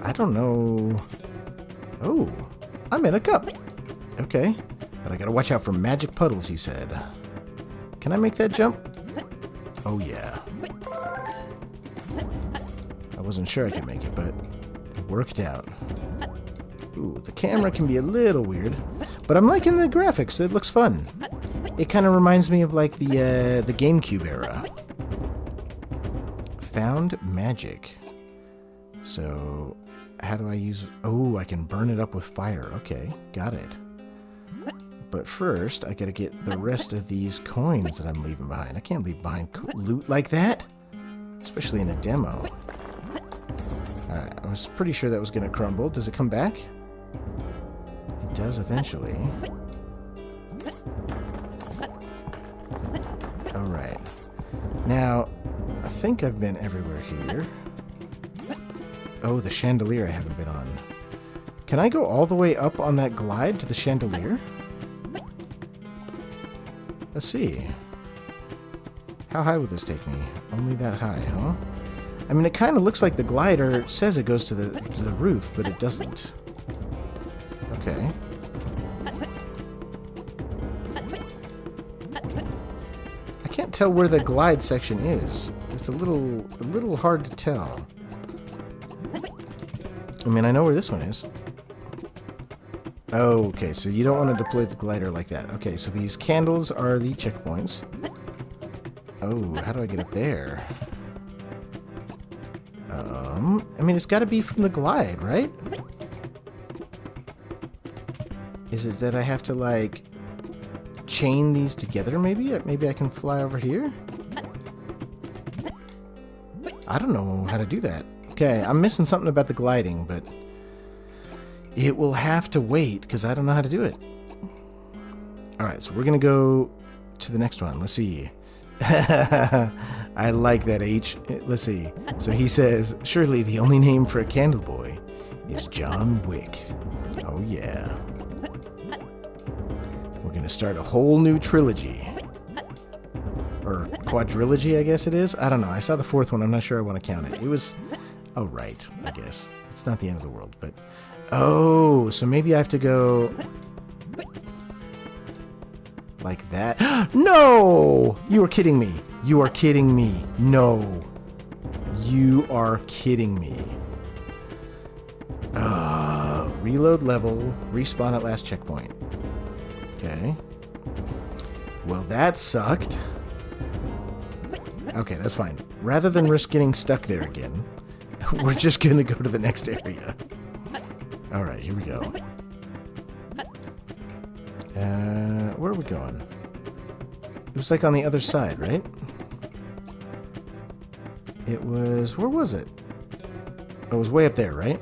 I don't know. Oh, I'm in a cup. Okay. But I gotta watch out for magic puddles, he said. Can I make that jump? Oh, yeah. I wasn't sure I could make it, but it worked out. Ooh, the camera can be a little weird, but I'm liking the graphics. It looks fun. It kind of reminds me of like the GameCube era. Found magic. So, how do I use... Oh, I can burn it up with fire. Okay, got it. But first, I gotta get the rest of these coins that I'm leaving behind. I can't leave behind loot like that, especially in a demo. Alright, I was pretty sure that was gonna crumble. Does it come back? It does eventually. Alright. Now, I think I've been everywhere here. Oh, the chandelier I haven't been on. Can I go all the way up on that glide to the chandelier? Let's see. How high will this take me? Only that high, huh? I mean, it kind of looks like the glider says it goes to the roof, but it doesn't. Okay. I can't tell where the glide section is. It's a little hard to tell. I mean, I know where this one is. Oh, okay, so you don't want to deploy the glider like that. Okay, so these candles are the checkpoints. Oh, how do I get up there? I mean, it's got to be from the glide, right? Is it that I have to, like, chain these together, maybe? Maybe I can fly over here? I don't know how to do that. Okay, I'm missing something about the gliding, but it will have to wait because I don't know how to do it. Alright, so we're going to go to the next one. Let's see. I like that, H. Let's see. So he says, surely the only name for a candle boy is John Wick. Oh, yeah. We're going to start a whole new trilogy. Or quadrilogy, I guess it is. I don't know. I saw the fourth one. I'm not sure I want to count it. It was... Oh, right. I guess. It's not the end of the world, but... Oh, so maybe I have to go... Like that. No! You are kidding me. You are kidding me. No. You are kidding me. Reload level. Respawn at last checkpoint. Okay. Well, that sucked. Okay, that's fine. Rather than risk getting stuck there again, we're just going to go to the next area. Alright, here we go. Where are we going? It was like on the other side, right? It was... Where was it? Oh, it was way up there, right?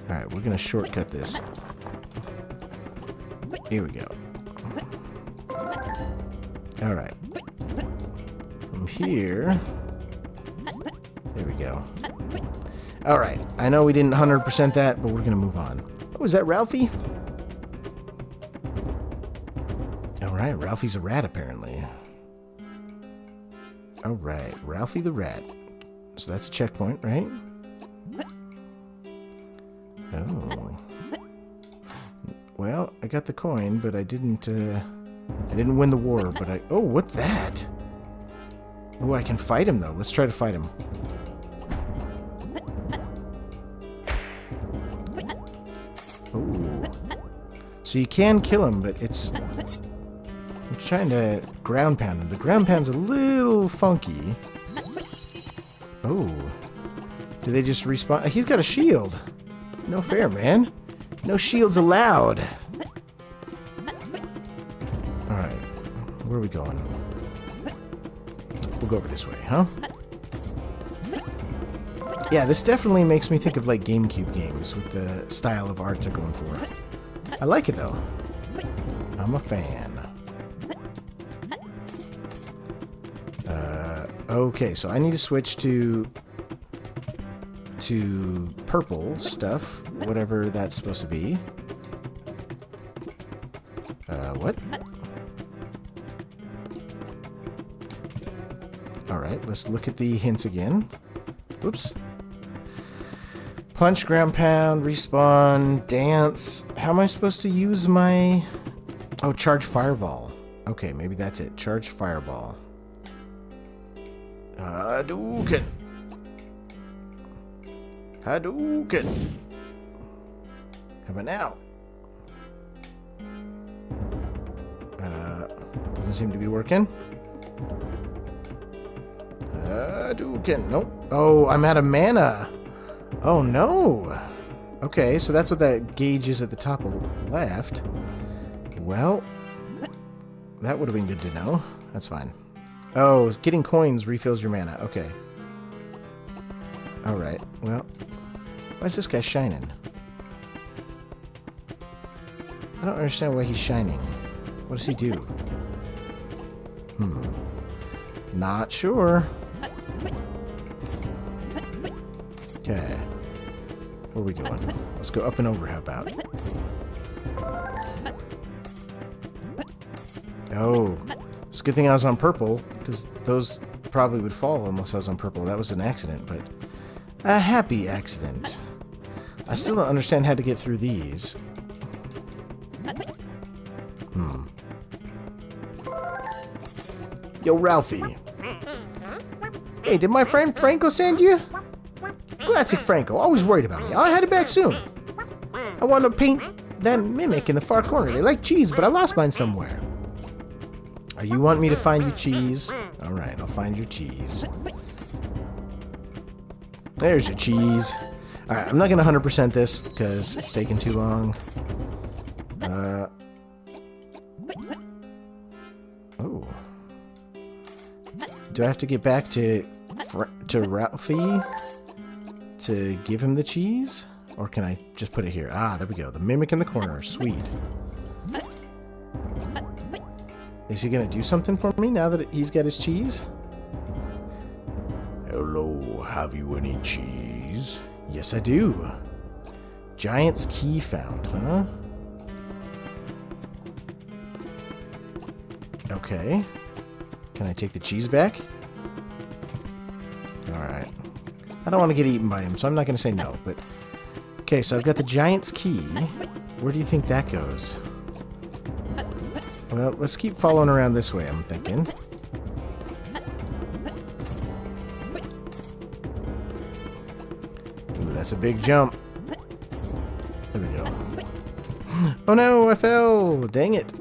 Alright, we're going to shortcut this. Here we go. Alright. From here... There we go. Alright, I know we didn't 100% that, but we're going to move on. Oh, is that Ralphie? Alright, Ralphie's a rat, apparently. Alright, Ralphie the rat. So that's a checkpoint, right? Oh. Well, I got the coin, but I didn't win the war, but I... Oh, what's that? Oh, I can fight him, though. Let's try to fight him. Oh. So you can kill him, but it's... I'm trying to ground pound him. The ground pound's a little funky. Oh. Do they just respawn? He's got a shield. No fair, man. No shields allowed. Alright. Where are we going? We'll go over this way, huh? Yeah, this definitely makes me think of like GameCube games with the style of art they're going for. I like it though. I'm a fan. Okay, so I need to switch to purple stuff, whatever that's supposed to be. What? Alright, let's look at the hints again. Oops. Punch, ground pound, respawn, dance. How am I supposed to use my... Oh, charge fireball. Okay, maybe that's it. Charge fireball. Hadouken! Hadouken! How about now? Doesn't seem to be working. Hadouken! Nope. Oh, I'm out of mana! Oh no! Okay, so that's what that gauge is at the top left. Well, that would have been good to know. That's fine. Oh, getting coins refills your mana. Okay. Alright, well. Why is this guy shining? I don't understand why he's shining. What does he do? Not sure. Okay. Where are we going? Let's go up and over, how about? Oh. It's a good thing I was on purple, because those probably would fall unless I was on purple. That was an accident, but... A happy accident. I still don't understand how to get through these. Yo, Ralphie. Hey, did my friend Franco send you? Classic Franco, always worried about me. I'll head back soon. I want to paint that mimic in the far corner. They like cheese, but I lost mine somewhere. Oh, you want me to find you cheese? Alright, I'll find your cheese. There's your cheese. Alright, I'm not going to 100% this, because it's taking too long. Oh. Do I have to get back to Ralphie to give him the cheese? Or can I just put it here? Ah, there we go. The mimic in the corner. Sweet. Is he gonna do something for me now that he's got his cheese? Hello, have you any cheese? Yes, I do. Giant's key found, huh? Okay. Can I take the cheese back? Alright. I don't want to get eaten by him, so I'm not going to say no, but... Okay, so I've got the giant's key. Where do you think that goes? Well, let's keep following around this way, I'm thinking. Ooh, that's a big jump. There we go. Oh no, I fell! Dang it.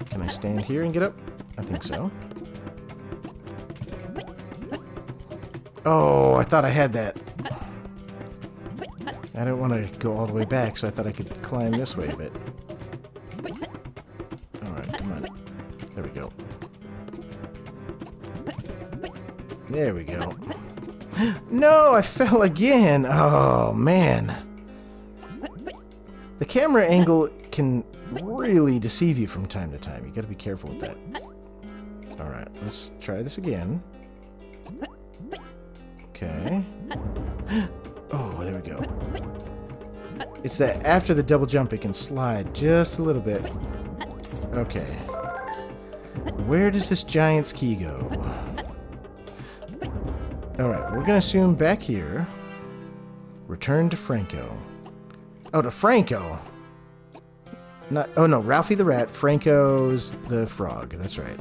Can I stand here and get up? I think so. Oh, I thought I had that. I don't want to go all the way back, so I thought I could climb this way a bit. Alright, come on. There we go. There we go. No, I fell again! Oh, man. The camera angle can really deceive you from time to time. You gotta be careful with that. Alright, let's try this again. Okay. Oh, there we go. It's that after the double jump, it can slide just a little bit. Okay. Where does this giant's key go? Alright, we're gonna assume back here. Return to Franco. Oh, to Franco! Not, oh no, Ralphie the rat, Franco's the frog. That's right.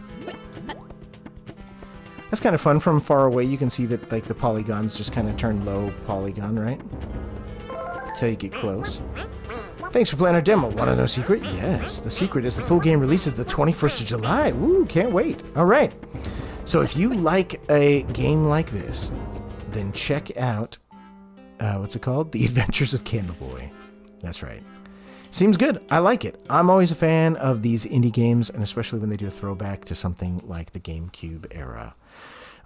That's kind of fun. From far away, you can see that like the polygons just kind of turn low polygon, right? Until you get close. Thanks for playing our demo. Want to know secret? Yes. The secret is the full game releases the 21st of July. Woo, can't wait. All right. So if you like a game like this, then check out, what's it called? The Adventures of Candle Boy. That's right. Seems good. I like it. I'm always a fan of these indie games, and especially when they do a throwback to something like the GameCube era.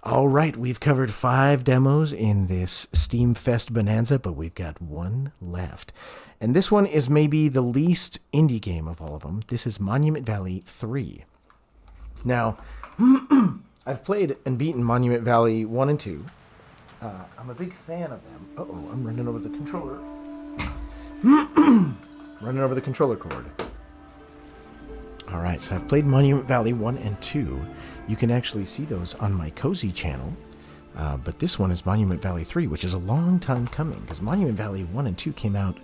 All right, we've covered 5 demos in this Steam Fest bonanza, but we've got one left. And this one is maybe the least indie game of all of them. This is Monument Valley 3. Now, I've played and beaten Monument Valley 1 and 2. I'm a big fan of them. Uh-oh, I'm running over the controller. Running over the controller cord. Alright, so I've played Monument Valley 1 and 2. You can actually see those on my Cozy channel. But this one is Monument Valley 3, which is a long time coming. Because Monument Valley 1 and 2 came out...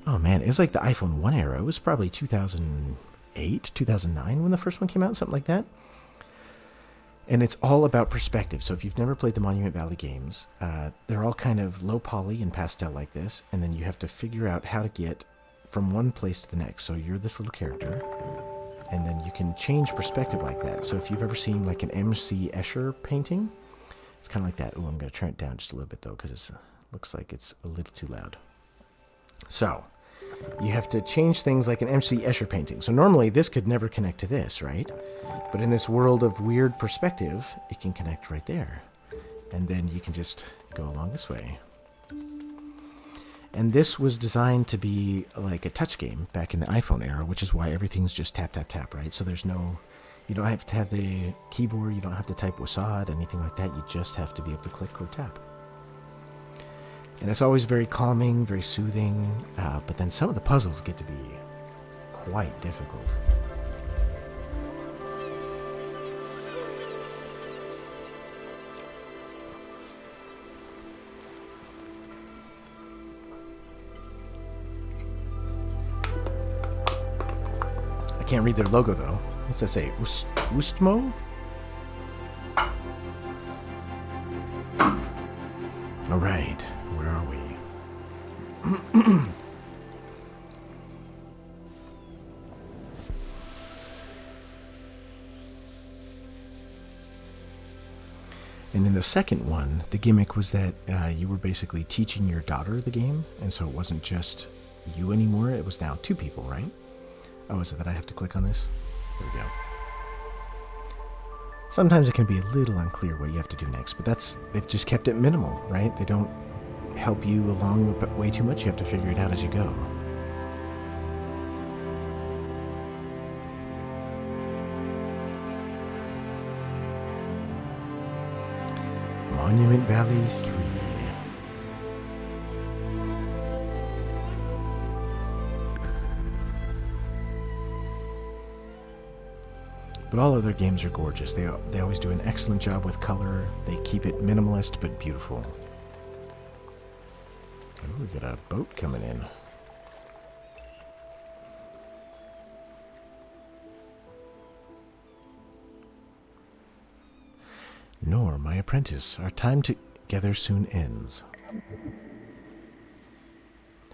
Oh man, it was like the iPhone 1 era. It was probably 2008, 2009 when the first one came out, something like that. And it's all about perspective. So if you've never played the Monument Valley games, they're all kind of low poly and pastel like this. And then you have to figure out how to get from one place to the next. So you're this little character. And then you can change perspective like that. So if you've ever seen like an M.C. Escher painting, it's kind of like that. Oh, I'm going to turn it down just a little bit though, because it looks like it's a little too loud. So you have to change things like an M.C. Escher painting. So normally this could never connect to this, right? But in this world of weird perspective, it can connect right there. And then you can just go along this way. And this was designed to be like a touch game back in the iPhone era, which is why everything's just tap, tap, tap, right? So there's no, you don't have to have the keyboard, you don't have to type WASD, anything like that. You just have to be able to click or tap. And it's always very calming, very soothing, but then some of the puzzles get to be quite difficult. I can't read their logo though. What's that say? Ustmo? All right, where are we? And in the second one, the gimmick was that you were basically teaching your daughter the game, and so it wasn't just you anymore. It was now 2 people, right? Oh, is it that I have to click on this? There we go. Sometimes it can be a little unclear what you have to do next, but they've just kept it minimal, right? They don't help you along way too much. You have to figure it out as you go. Monument Valley 3. But all other games are gorgeous. They always do an excellent job with color. They keep it minimalist but beautiful. Oh, we got a boat coming in. Nor, my apprentice, our time together soon ends.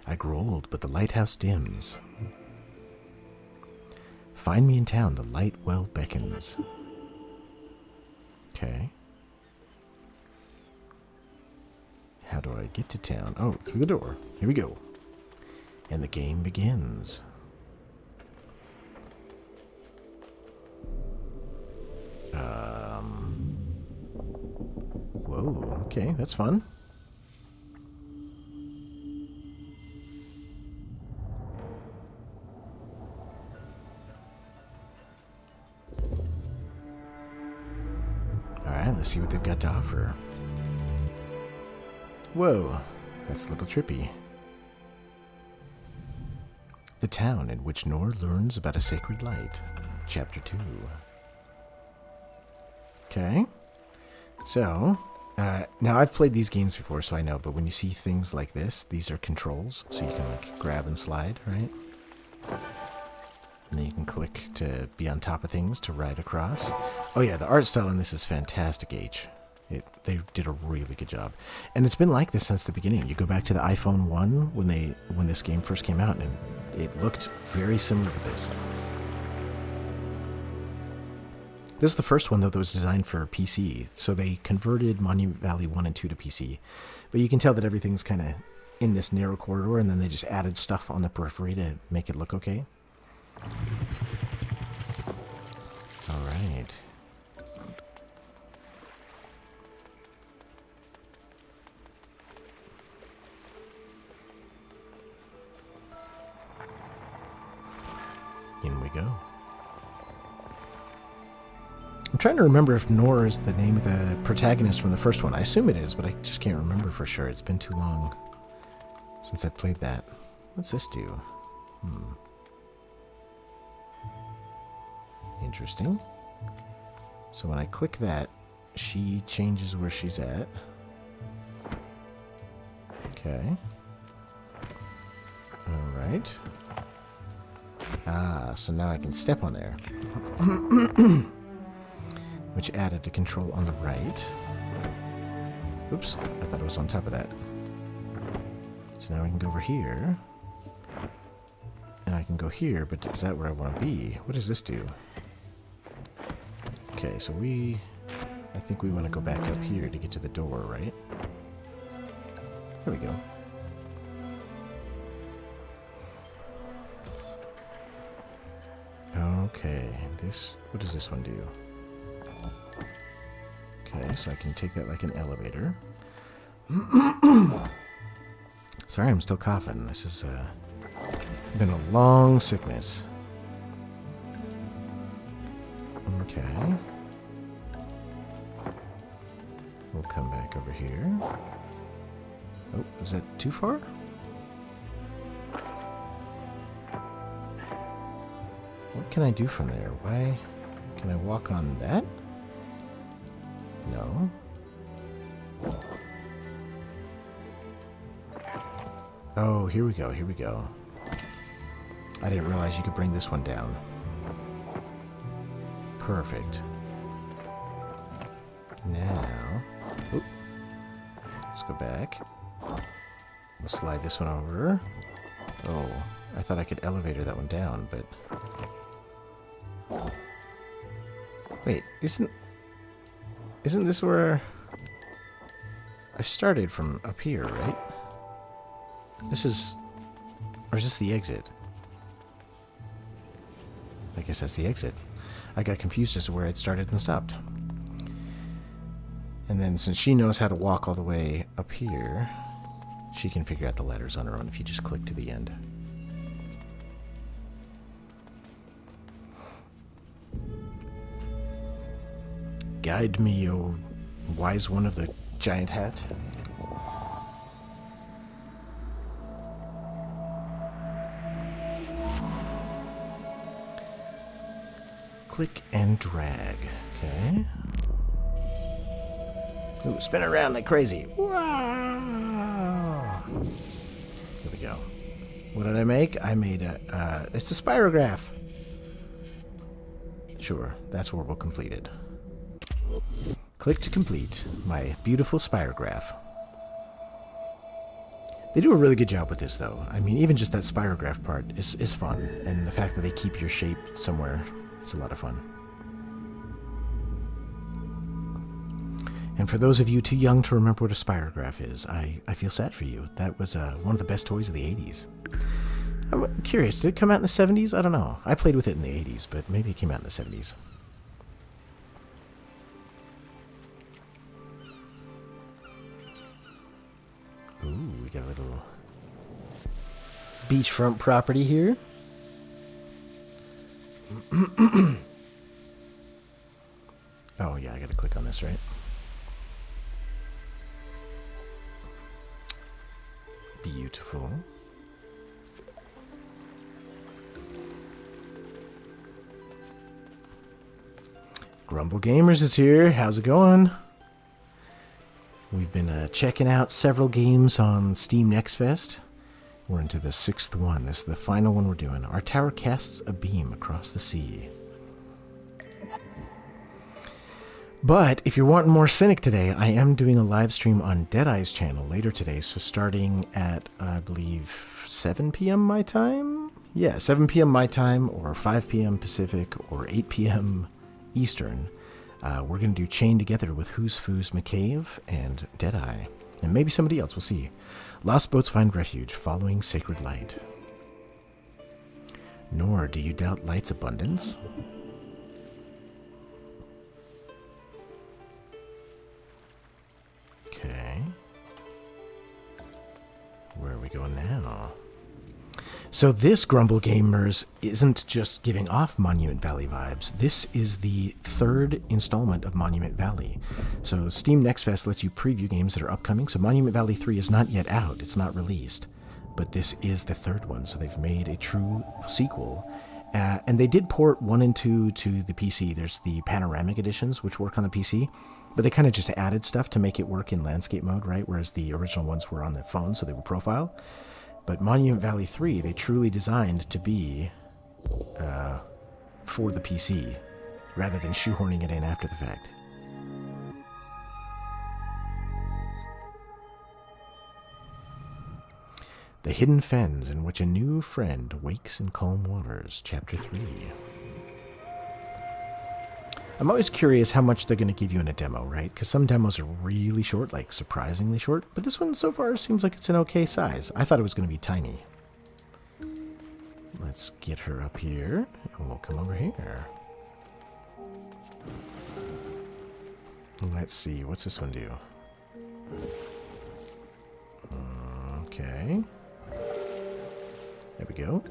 I grow old, but the lighthouse dims. Find me in town, the light well beckons. Okay. How do I get to town? Oh, through the door. Here we go. And the game begins. Whoa, okay, that's fun. Alright, let's see what they've got to offer. Whoa, that's a little trippy. The town in which Nor learns about a sacred light. Chapter 2. Okay. So, now I've played these games before, so I know, but when you see things like this, these are controls, so you can like grab and slide, right? And then you can click to be on top of things to ride across. Oh yeah, the art style in this is fantastic, H. They did a really good job. And it's been like this since the beginning. You go back to the iPhone 1 when this game first came out, and it looked very similar to this. This is the first one, though, that was designed for PC. So they converted Monument Valley 1 and 2 to PC. But you can tell that everything's kind of in this narrow corridor, and then they just added stuff on the periphery to make it look okay. All right. In we go. I'm trying to remember if Nor is the name of the protagonist from the first one. I assume it is, but I just can't remember for sure. It's been too long since I've played that. What's this do? Interesting. So when I click that, she changes where she's at. Okay. Alright. Ah, so now I can step on there. Which added a control on the right. Oops, I thought it was on top of that. So now we can go over here. And I can go here, but is that where I want to be? What does this do? Okay, so I think we want to go back up here to get to the door, right? There we go. Okay, what does this one do? Okay, so I can take that like an elevator. Sorry, I'm still coughing. This has been a long sickness. Okay. We'll come back over here. Oh, is that too far? What can I do from there? Why? Can I walk on that? No. Oh, here we go, here we go. I didn't realize you could bring this one down. Perfect. Now, oop, let's go back. We'll slide this one over. Oh, I thought I could elevator that one down, but... Wait, isn't this where I started from up here, right? This is... Or is this the exit? I guess that's the exit. I got confused as to where I'd started and stopped. And then since she knows how to walk all the way up here, she can figure out the letters on her own if you just click to the end. Guide me, O wise one of the giant hat. Click and drag. Okay. Ooh, spin around like crazy. Wow! Here we go. What did I make? I made a, it's a spirograph. Sure, that's where we'll complete it. Click to complete my beautiful spirograph. They do a really good job with this, though. I mean, even just that spirograph part is fun. And the fact that they keep your shape somewhere is a lot of fun. And for those of you too young to remember what a spirograph is, I feel sad for you. That was one of the best toys of the 80s. I'm curious, did it come out in the 70s? I don't know. I played with it in the 80s, but maybe it came out in the 70s. Ooh, we got a little beachfront property here. Oh, yeah, I gotta click on this, right? Beautiful. Grumble Gamers is here. How's it going? We've been checking out several games on Steam Next Fest. We're into the 6th one. This is the final one we're doing. Our tower casts a beam across the sea. But if you're wanting more Cynic today, I am doing a live stream on Deadeye's channel later today. So starting at, I believe, 7 p.m. my time? Yeah, 7 p.m. my time, or 5 p.m. Pacific, or 8 p.m. Eastern. We're going to do Chained Together with Who's Foos McCave and Deadeye. And maybe somebody else, we'll see. Lost boats find refuge, following sacred light. Nor do you doubt light's abundance? Okay. Where are we going now? So this, Grumble Gamers, isn't just giving off Monument Valley vibes. This is the 3rd installment of Monument Valley. So Steam Next Fest lets you preview games that are upcoming. So Monument Valley 3 is not yet out. It's not released. But this is the 3rd one. So they've made a true sequel. And they did port 1 and 2 to the PC. There's the panoramic editions, which work on the PC. But they kind of just added stuff to make it work in landscape mode, right? Whereas the original ones were on the phone, so they were profile. But Monument Valley 3, they truly designed to be for the PC, rather than shoehorning it in after the fact. The Hidden Fens in which a new friend wakes in calm waters, Chapter 3. I'm always curious how much they're going to give you in a demo, right? Because some demos are really short, like surprisingly short. But this one so far seems like it's an okay size. I thought it was going to be tiny. Let's get her up here, and we'll come over here. Let's see, what's this one do? Okay. There we go.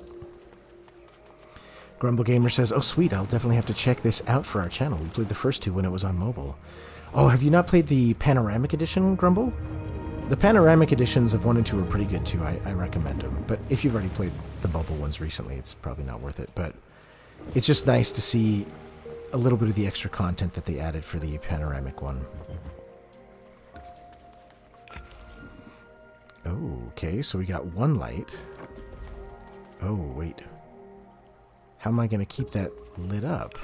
Grumble Gamer says, oh sweet, I'll definitely have to check this out for our channel. We played the first 2 when it was on mobile. Oh, have you not played the Panoramic Edition, Grumble? The Panoramic Editions of 1 and 2 are pretty good too. I recommend them. But if you've already played the mobile ones recently, it's probably not worth it. But it's just nice to see a little bit of the extra content that they added for the Panoramic one. Oh, okay, so we got 1 light. Oh, wait. How am I going to keep that lit up?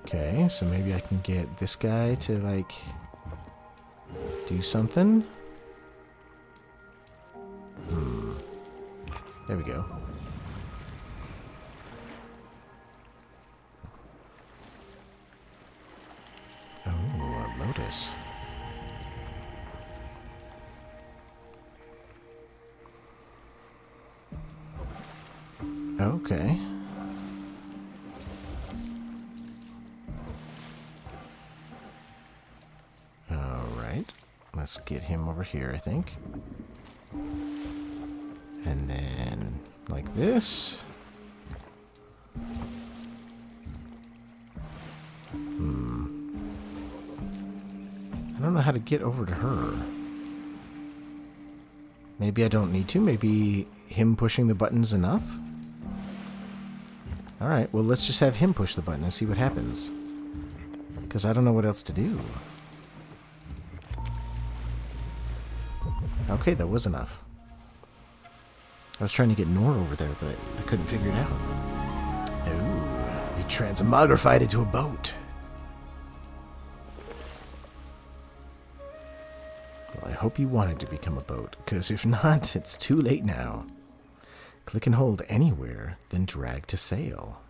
Okay, so maybe I can get this guy to, like, do something. There we go. Oh, a lotus. Okay. Alright. Let's get him over here, I think. And then, like this. I don't know how how to get over to her. Maybe I don't need to. Maybe him pushing the button's enough? Alright, well, let's just have him push the button and see what happens. Because I don't know what else to do. Okay, that was enough. I was trying to get Nor over there, but I couldn't figure it out. Oh, he transmogrified into a boat. Well, I hope you wanted to become a boat, because if not, it's too late now. Click and hold anywhere, then drag to sail.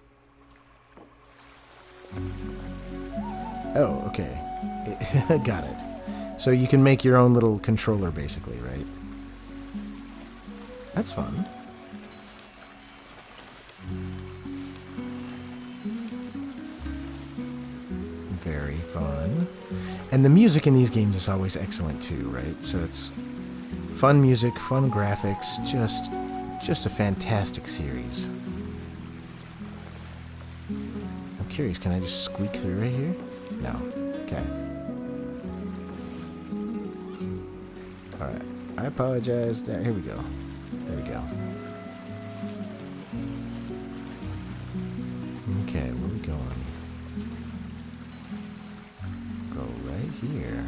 Oh, okay. Got it. So you can make your own little controller, basically, right? That's fun. Very fun. And the music in these games is always excellent too, right? So it's fun music, fun graphics, just a fantastic series. I'm curious, can I just squeak through right here? No. Okay. Alright. I apologize. There, here we go. There we go. Okay, where are we going? Go right here.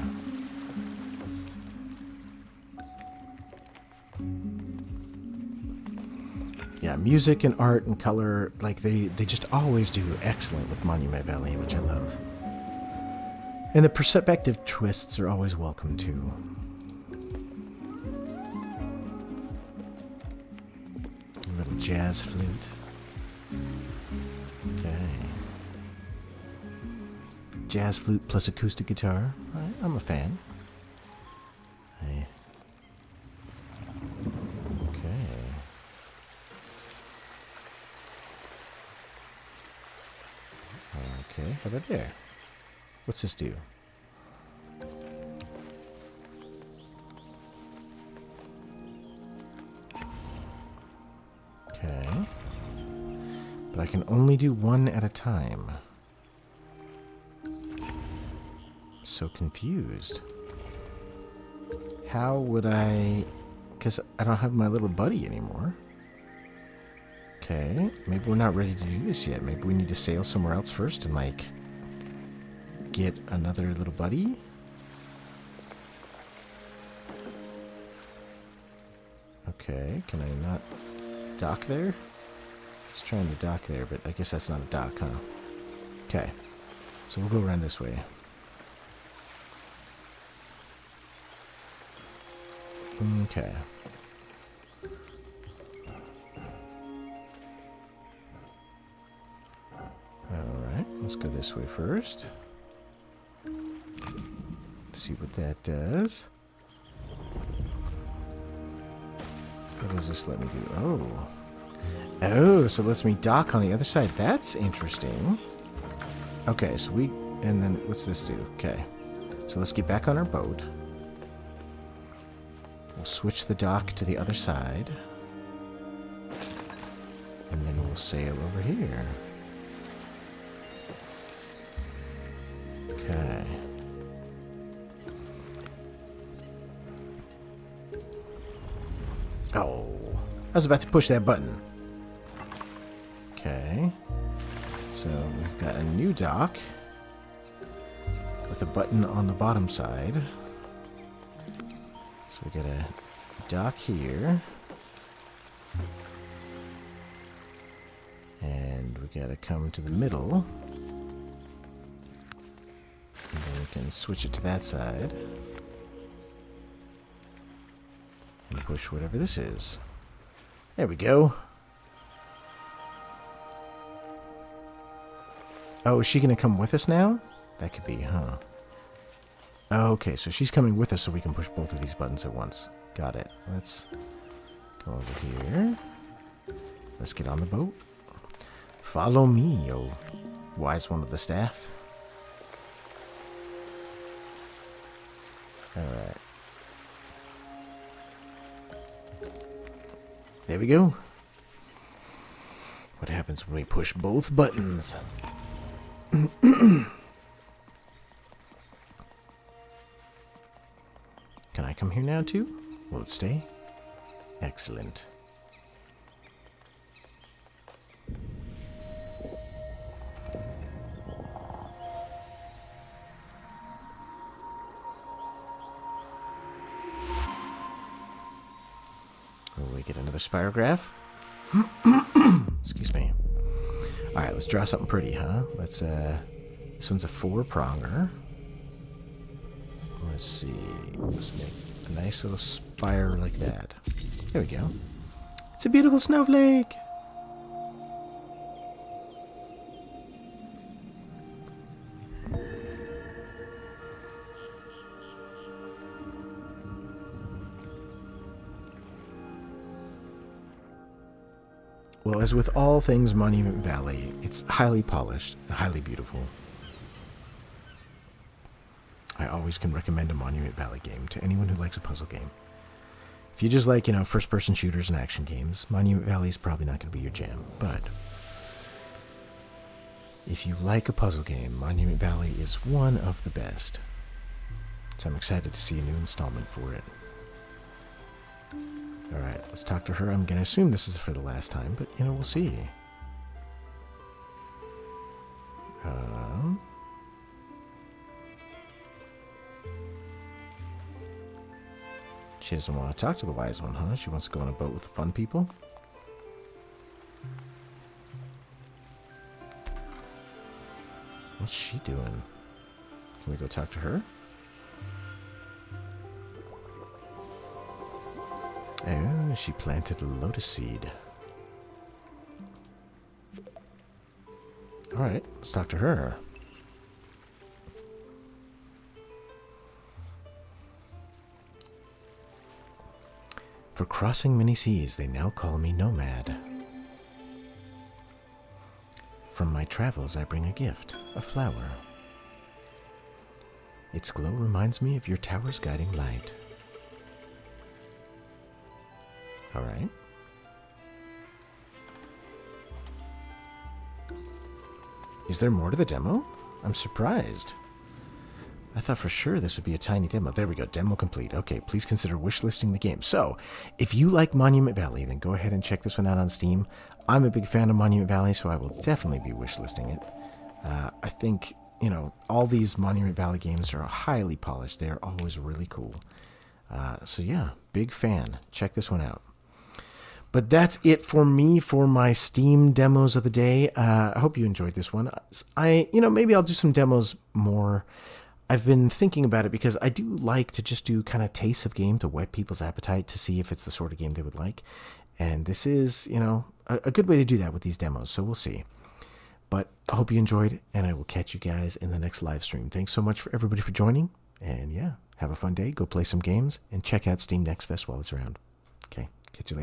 Yeah, music and art and color, like they just always do excellent with Monument Valley, which I love. And the perspective twists are always welcome too. A little jazz flute. Okay. Jazz flute plus acoustic guitar. I'm a fan. Hey. Okay. Okay, how about there? What's this do? Okay. But I can only do one at a time. So confused. How would I... Because I don't have my little buddy anymore. Okay, maybe we're not ready to do this yet. Maybe we need to sail somewhere else first and, like, get another little buddy? Okay, can I not dock there? I was trying to dock there, but I guess that's not a dock, huh? Okay, so we'll go around this way. Okay. Alright, let's go this way first. See what that does. What does this let me do? Oh. Oh, so it lets me dock on the other side. That's interesting. Okay, so we... And then, what's this do? Okay. So let's get back on our boat. We'll switch the dock to the other side. And then we'll sail over here. Okay. Oh, I was about to push that button. Okay. So we've got a new dock with a button on the bottom side. So we got a dock here. And we gotta come to the middle. And then we can switch it to that side. And push whatever this is. There we go. Oh, is she gonna come with us now? That could be, huh? Oh, okay, so she's coming with us so we can push both of these buttons at once. Got it. Let's go over here. Let's get on the boat. Follow me, oh wise one of the staff. Alright. There we go. What happens when we push both buttons? here now too? Will it stay? Excellent. Will we get another spirograph? Excuse me. Alright, let's draw something pretty, huh? Let's, this one's a 4-pronger. Let's see. Let's make a nice little spire like that. There we go. It's a beautiful snowflake! Well, as with all things Monument Valley, it's highly polished, highly beautiful. I always can recommend a Monument Valley game to anyone who likes a puzzle game. If you just like, first-person shooters and action games, Monument Valley is probably not going to be your jam. But if you like a puzzle game, Monument Valley is one of the best. So I'm excited to see a new installment for it. Alright, let's talk to her. I'm going to assume this is for the last time, but, we'll see. She doesn't want to talk to the wise one, huh? She wants to go on a boat with the fun people? What's she doing? Can we go talk to her? Oh, she planted a lotus seed. Alright, let's talk to her. For crossing many seas, they now call me Nomad. From my travels, I bring a gift, a flower. Its glow reminds me of your tower's guiding light. Alright. Is there more to the demo? I'm surprised. I thought for sure this would be a tiny demo. There we go, demo complete. Okay, please consider wishlisting the game. So, if you like Monument Valley, then go ahead and check this one out on Steam. I'm a big fan of Monument Valley, so I will definitely be wishlisting it. I think, all these Monument Valley games are highly polished. They're always really cool. So yeah, big fan. Check this one out. But that's it for me for my Steam demos of the day. I hope you enjoyed this one. Maybe I'll do some demos more. I've been thinking about it because I do like to just do kind of tastes of game to whet people's appetite to see if it's the sort of game they would like. And this is, a good way to do that with these demos. So we'll see. But I hope you enjoyed, and I will catch you guys in the next live stream. Thanks so much for everybody for joining. And yeah, have a fun day. Go play some games and check out Steam Next Fest while it's around. Okay, catch you later.